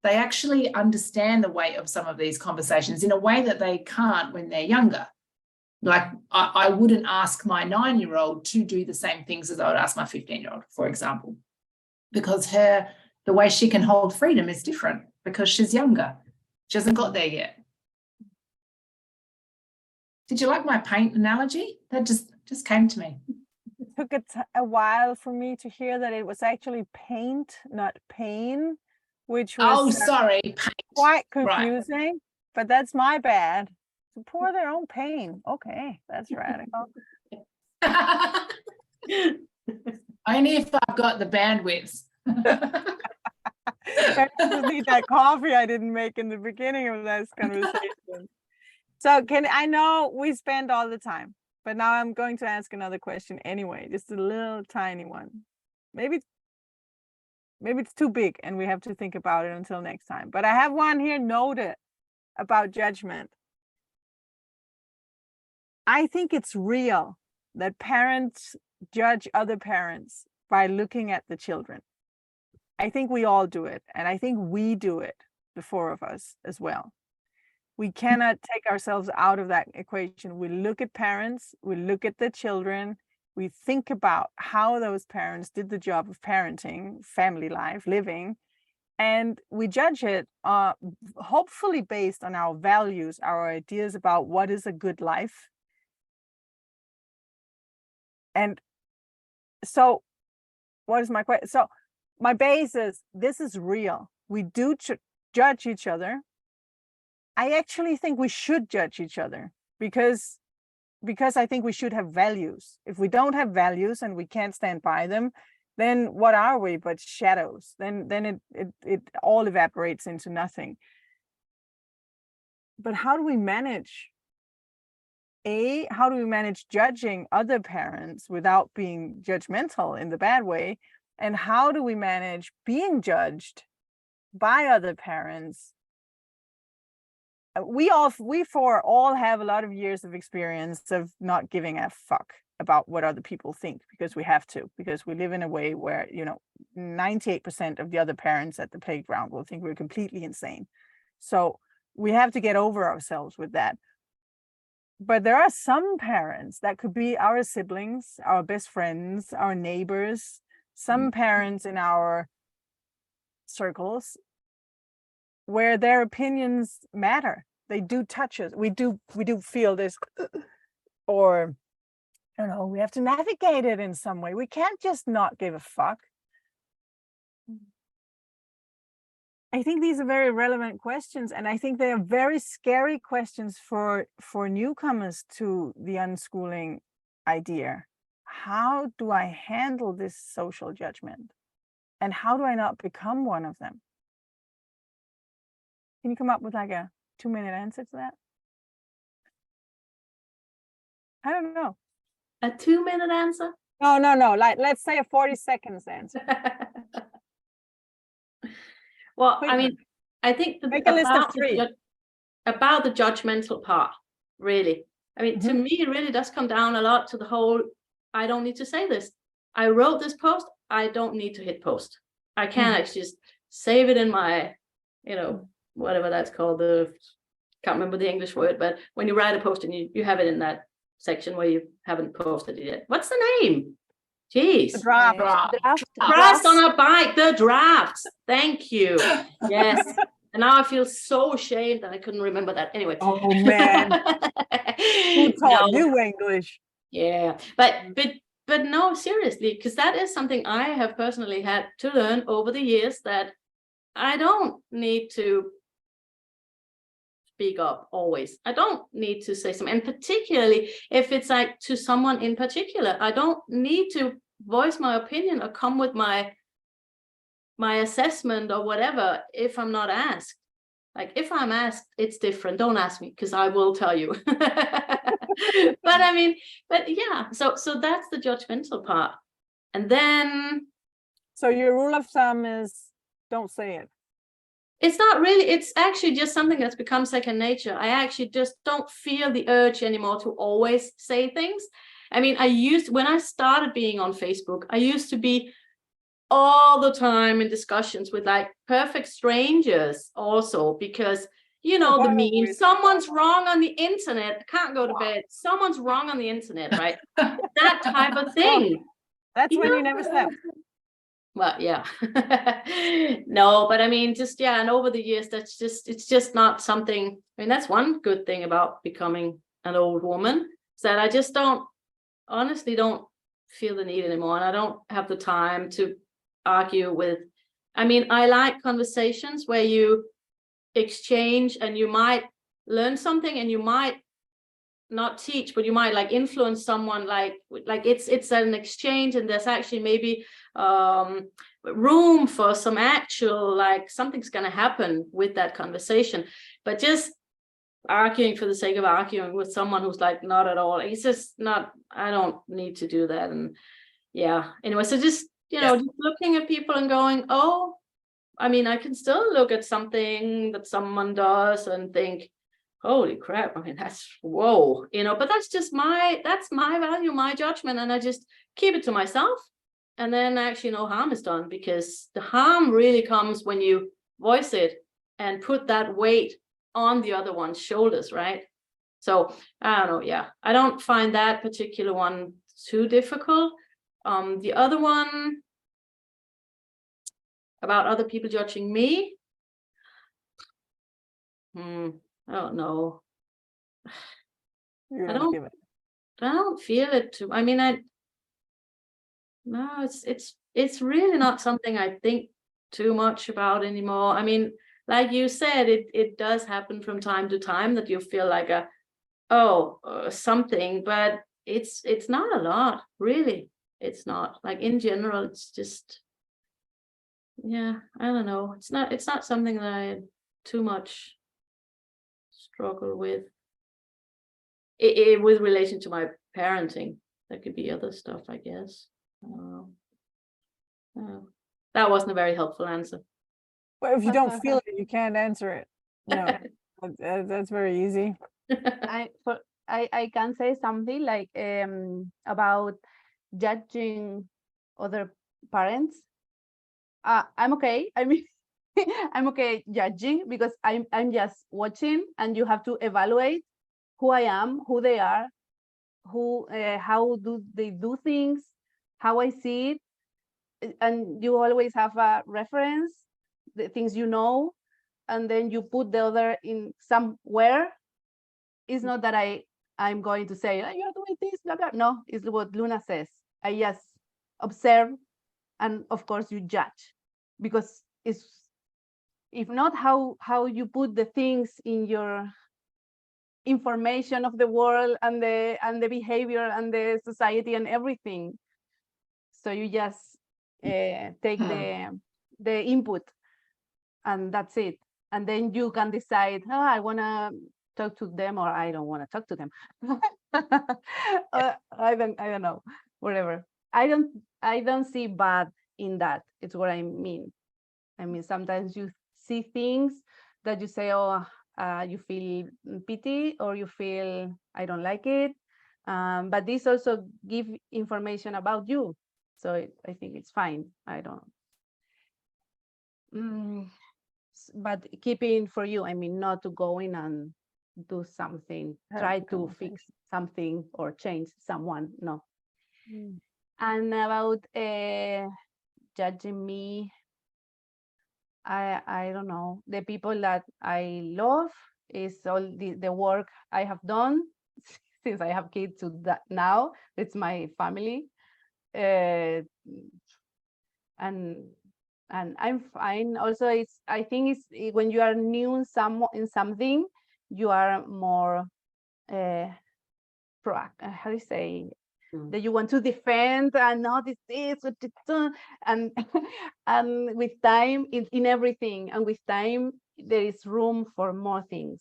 they actually understand the weight of some of these conversations in a way that they can't when they're younger. Like I wouldn't ask my 9-year-old to do the same things as I would ask my 15-year-old, for example, because the way she can hold freedom is different because she's younger. She hasn't got there yet. Did you like my paint analogy? That just came to me. It took a while for me to hear that it was actually paint, not pain, which was sorry, paint. Quite confusing, right. But that's my bad. To pour their own pain. Okay, that's radical. Only if I've got the bandwidth. I just need that coffee I didn't make in the beginning of this conversation. So I know we spend all the time, but now I'm going to ask another question anyway, just a little tiny one. Maybe it's too big and we have to think about it until next time. But I have one here noted about judgment. I think it's real that parents judge other parents by looking at the children. I think we all do it. And I think we do it, the four of us as well. We cannot take ourselves out of that equation. We look at parents, we look at the children, we think about how those parents did the job of parenting, family life, living, and we judge it hopefully based on our values, our ideas about what is a good life. And so what is my question? So my base is, this is real. We do judge each other. I actually think we should judge each other because I think we should have values. If we don't have values and we can't stand by them, then what are we but shadows? Then it all evaporates into nothing. But how do we manage? How do we manage judging other parents without being judgmental in the bad way? And how do we manage being judged by other parents? We four all have a lot of years of experience of not giving a fuck about what other people think, because we have to, because we live in a way where, 98% of the other parents at the playground will think we're completely insane. So we have to get over ourselves with that. But there are some parents that could be our siblings, our best friends, our neighbors, some parents in our circles where their opinions matter. They do touch us. We do feel this, or I don't know, we have to navigate it in some way. We can't just not give a fuck. I think these are very relevant questions, and I think they are very scary questions for newcomers to the unschooling idea. How do I handle this social judgment? And how do I not become one of them? Can you come up with like a 2-minute answer to that? I don't know. A 2-minute answer? No. Like, let's say a 40 seconds answer. Well, I mean, I think make a list of 3 about the judgmental part, really. I mean, to me, it really does come down a lot to the whole, I don't need to say this. I wrote this post, I don't need to hit post. I can actually just save it in my, whatever that's called, can't remember the English word, but when you write a post and you have it in that section where you haven't posted it yet. What's the name? Jeez. The draft. Draft on a bike, the drafts. Thank you. Yes. And now I feel so ashamed that I couldn't remember that. Anyway. Oh man. Who taught you English? Yeah. But no, seriously, because that is something I have personally had to learn over the years, that I don't need to speak up always. I don't need to say something, and particularly if it's like to someone in particular, I don't need to voice my opinion or come with my assessment or whatever if I'm not asked. Like if I'm asked, it's different. Don't ask me because I will tell you. But I mean, but yeah, so that's the judgmental part. And then, so your rule of thumb is don't say it. it's not really, it's actually just something that's become second nature. I actually just don't feel the urge anymore to always say things. I mean, when I started being on Facebook, I used to be all the time in discussions with like perfect strangers also, because you know the meme, someone's wrong on the internet, can't go to bed, someone's wrong on the internet, right? That type of thing. That's when you never slept. Well, yeah. No, but I mean, just, yeah, and over the years, it's just not something. I mean, that's one good thing about becoming an old woman, is that I just honestly don't feel the need anymore, and I don't have the time to argue with. I mean, I like conversations where you exchange and you might learn something, and you might not teach, but you might like influence someone, like it's an exchange, and there's actually maybe room for some actual, like something's going to happen with that conversation. But just arguing for the sake of arguing with someone who's like not at all, it's just not, I don't need to do that. And yeah, anyway, so just, you know, just looking at people and going, oh, I mean, I can still look at something that someone does and think, holy crap, I mean, that's whoa, you know, but that's my value, my judgment, and I just keep it to myself. And then actually no harm is done, because the harm really comes when you voice it and put that weight on the other one's shoulders, right? So I don't know, yeah, I don't find that particular one too difficult. The other one about other people judging me, I don't know. I don't feel it too. I mean, no, it's really not something I think too much about anymore. I mean, like you said, it does happen from time to time that you feel like something, but it's not a lot, really. It's not, like, in general, it's just, yeah, I don't know. It's not something that I too much struggle with. With relation to my parenting, there could be other stuff, I guess. That wasn't a very helpful answer. Well, if you don't feel it, you can't answer it. No, that's very easy. I can say something like about judging other parents. I'm okay. I mean, I'm okay judging, because I'm just watching, and you have to evaluate who I am, who they are, how do they do things, how I see it, and you always have a reference, the things you know, and then you put the other in somewhere. It's not that I'm going to say, oh, you're doing this, blah, blah. No, it's what Luna says. I just observe, and of course you judge, because it's, if not, how you put the things in your information of the world and the behavior and the society and everything. So you just take the input, and that's it. And then you can decide, oh, I want to talk to them, or I don't want to talk to them. I don't know, whatever. I don't see bad in that. It's what I mean. I mean, sometimes you see things that you say, oh, you feel pity, or you feel I don't like it, but this also give information about you, so I think it's fine. I don't but keeping for you, I mean, not to go in and do something, try to fix something or change someone, no. And about judging me, I don't know, the people that I love is all the work I have done since I have kids to that now. It's my family, and I'm fine. Also, I think it's when you are new in something, you are more proactive. How do you say? That you want to defend and not this and and with time in everything, and with time there is room for more things.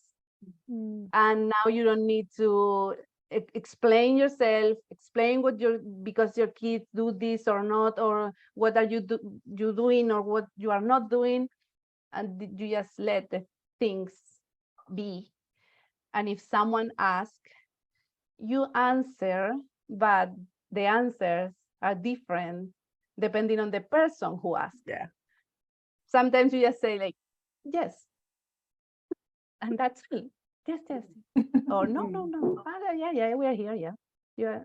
And now you don't need to explain yourself, explain what because your kids do this or not, or what are you doing or what you are not doing, and you just let the things be. And if someone asks, you answer, but the answers are different depending on the person who asks. Yeah. Sometimes you just say like, yes, and that's it. Yes, yes. Or no, no, no. Yeah, we are here. Yeah.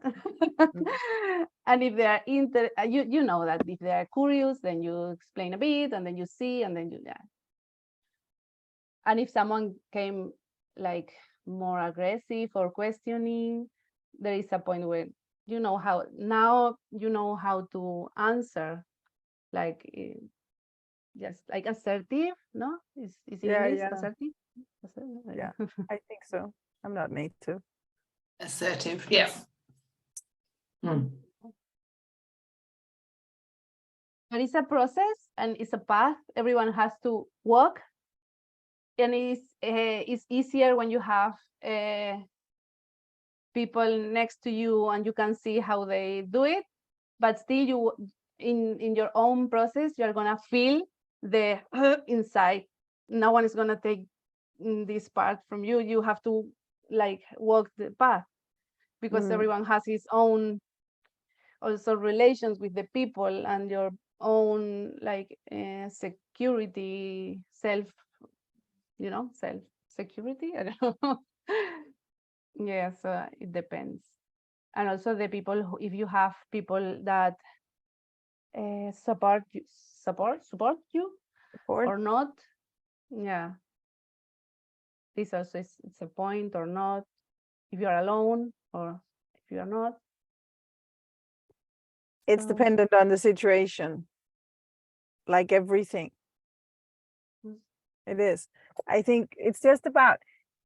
And if they are you know that if they are curious, then you explain a bit, and then you see, and then you And if someone came like more aggressive or questioning, there is a point where you know how to answer, like just like assertive, no? Is English assertive? Yeah, I think so. I'm not native. Assertive, yeah. But it's a process and it's a path everyone has to walk, and it's easier when you have people next to you and you can see how they do it, but still you in your own process you're gonna feel the inside. No one is gonna take this part from you. You have to like walk the path, because everyone has his own also relations with the people and your own like security, self security. I don't know. Yes, it depends. And also the people who, if you have people that support you or not, yeah, this also it's a point or not, if you're alone or if you're not. It's dependent on the situation, like everything. It is. I think it's just about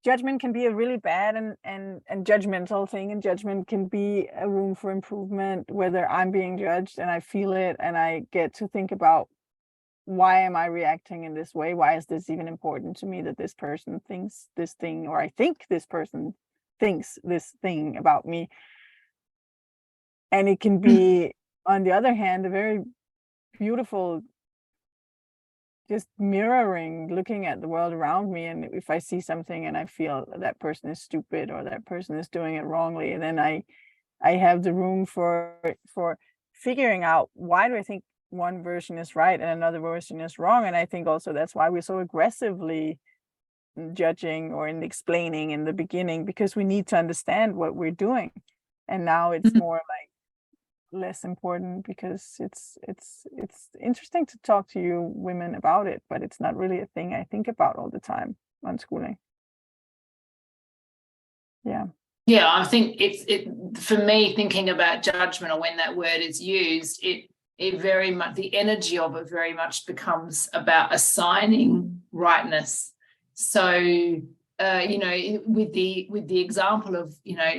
judgment can be a really bad and judgmental thing, and judgment can be a room for improvement, whether I'm being judged and I feel it and I get to think about, why am I reacting in this way? Why is this even important to me that this person thinks this thing, or I think this person thinks this thing about me? And it can be, on the other hand, a very beautiful just mirroring, looking at the world around me. And if I see something and I feel that person is stupid or that person is doing it wrongly, and then I have the room for figuring out, why do I think one version is right and another version is wrong? And I think also that's why we're so aggressively judging or in explaining in the beginning, because we need to understand what we're doing. And now it's more like less important, because it's interesting to talk to you women about it, but it's not really a thing I think about all the time on schooling. Yeah, I think it for me, thinking about judgment, or when that word is used, it very much, the energy of it very much becomes about assigning rightness. So with the example of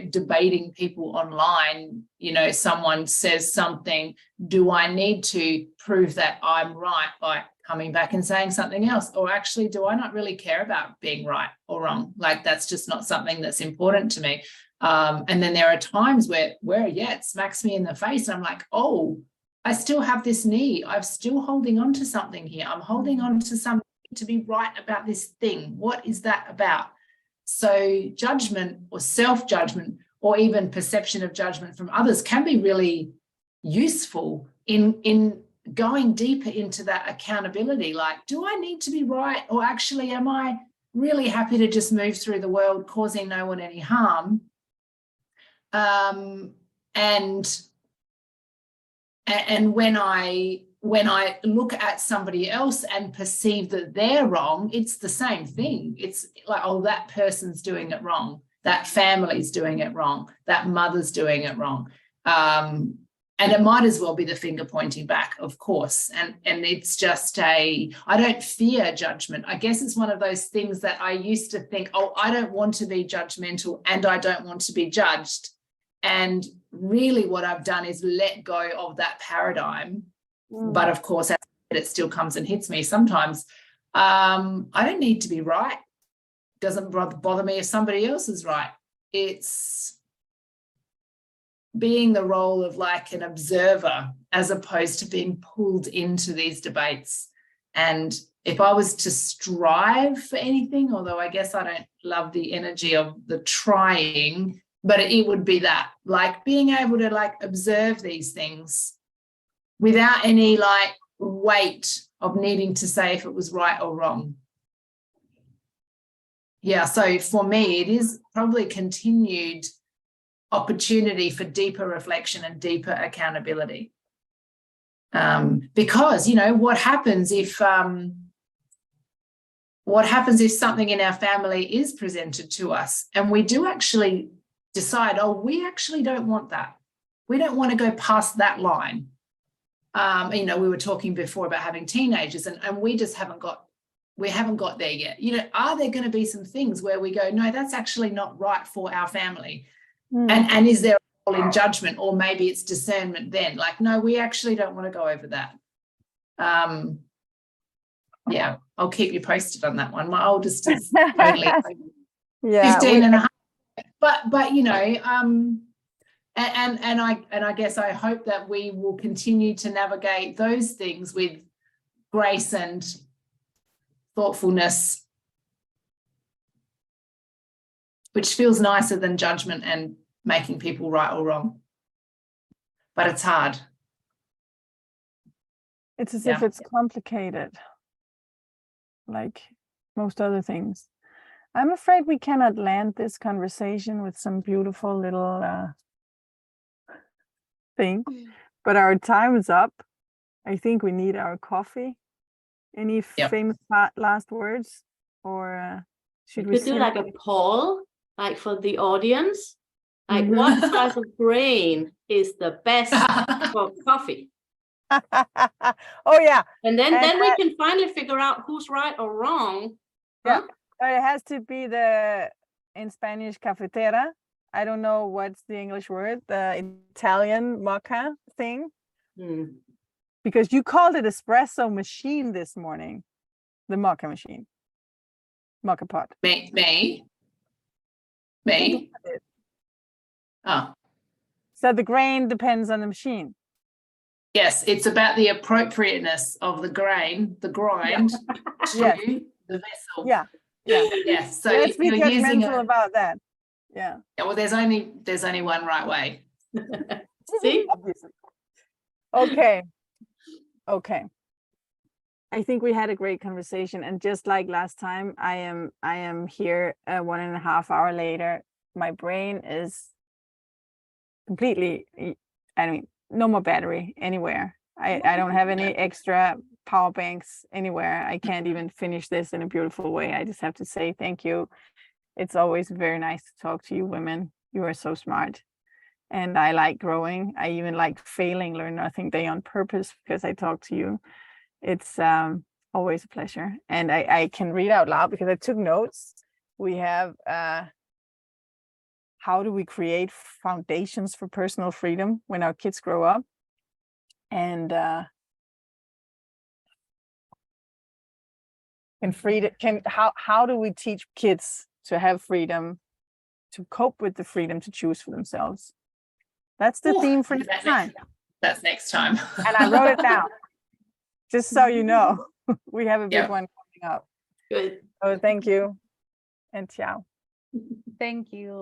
debating people online, someone says something, do I need to prove that I'm right by coming back and saying something else, or actually do I not really care about being right or wrong? Like, that's just not something that's important to me. And then there are times where it smacks me in the face, and I'm like, oh, I still have this need, I'm still holding on to something here, I'm holding on to something to be right about this thing. What is that about? So judgment or self-judgment, or even perception of judgment from others, can be really useful in going deeper into that accountability. Like, do I need to be right, or actually am I really happy to just move through the world causing no one any harm? And when I look at somebody else and perceive that they're wrong, it's the same thing. It's like, oh, that person's doing it wrong, that family's doing it wrong, that mother's doing it wrong. and it might as well be the finger pointing back, of course. And it's just I don't fear judgment. I guess it's one of those things that I used to think, oh, I don't want to be judgmental and I don't want to be judged. And really what I've done is let go of that paradigm. But of course, as it still comes and hits me sometimes. I don't need to be right. It doesn't bother me if somebody else is right. It's being the role of like an observer as opposed to being pulled into these debates. And if I was to strive for anything, although I guess I don't love the energy of the trying, but it would be that, like being able to like observe these things without any like weight of needing to say if it was right or wrong. Yeah, so for me, it is probably continued opportunity for deeper reflection and deeper accountability. Because, you know, what happens if something in our family is presented to us and we do actually decide, oh, we actually don't want that. We don't want to go past that line. You know, we were talking before about having teenagers and we just haven't got there yet. You know, are there going to be some things where we go, no, that's actually not right for our family? And is there a role in judgment, or maybe it's discernment then? Like, no, we actually don't want to go over that. Yeah, I'll keep you posted on that one. My oldest is only 15 and a half. But you know, and I guess I hope that we will continue to navigate those things with grace and thoughtfulness, which feels nicer than judgment and making people right or wrong. But it's hard. It's as if it's complicated, like most other things. I'm afraid we cannot land this conversation with some beautiful little thing, but our time is up. I think we need our coffee. Any famous last words, or should we do like a poll, like for the audience, like what size of brain is the best for coffee? Oh yeah, and then we can finally figure out who's right or wrong. Yeah, it has to be in Spanish cafetera. I don't know what's the English word, the Italian mocha thing. Because you called it espresso machine this morning, the mocha machine, mocha pot. Me. Oh. So the grain depends on the machine. Yes, it's about the appropriateness of the grind to the vessel. Yeah. Yes. So let's be you're using about that. Yeah. Well, there's only one right way. See? Okay. I think we had a great conversation, and just like last time, I am here 1.5 hours later. My brain is completely, no more battery anywhere. I don't have any extra power banks anywhere. I can't even finish this in a beautiful way. I just have to say thank you. It's always very nice to talk to you women. You are so smart. And I like growing. I even like failing, Learn Nothing Day on purpose, because I talk to you. It's always a pleasure. And I can read out loud because I took notes. We have how do we create foundations for personal freedom when our kids grow up? And how do we teach kids to have freedom, to cope with the freedom to choose for themselves? That's the theme for next time. That's next time. And I wrote it down, just so you know. We have a big one coming up. Good. Oh, thank you. And ciao. Thank you.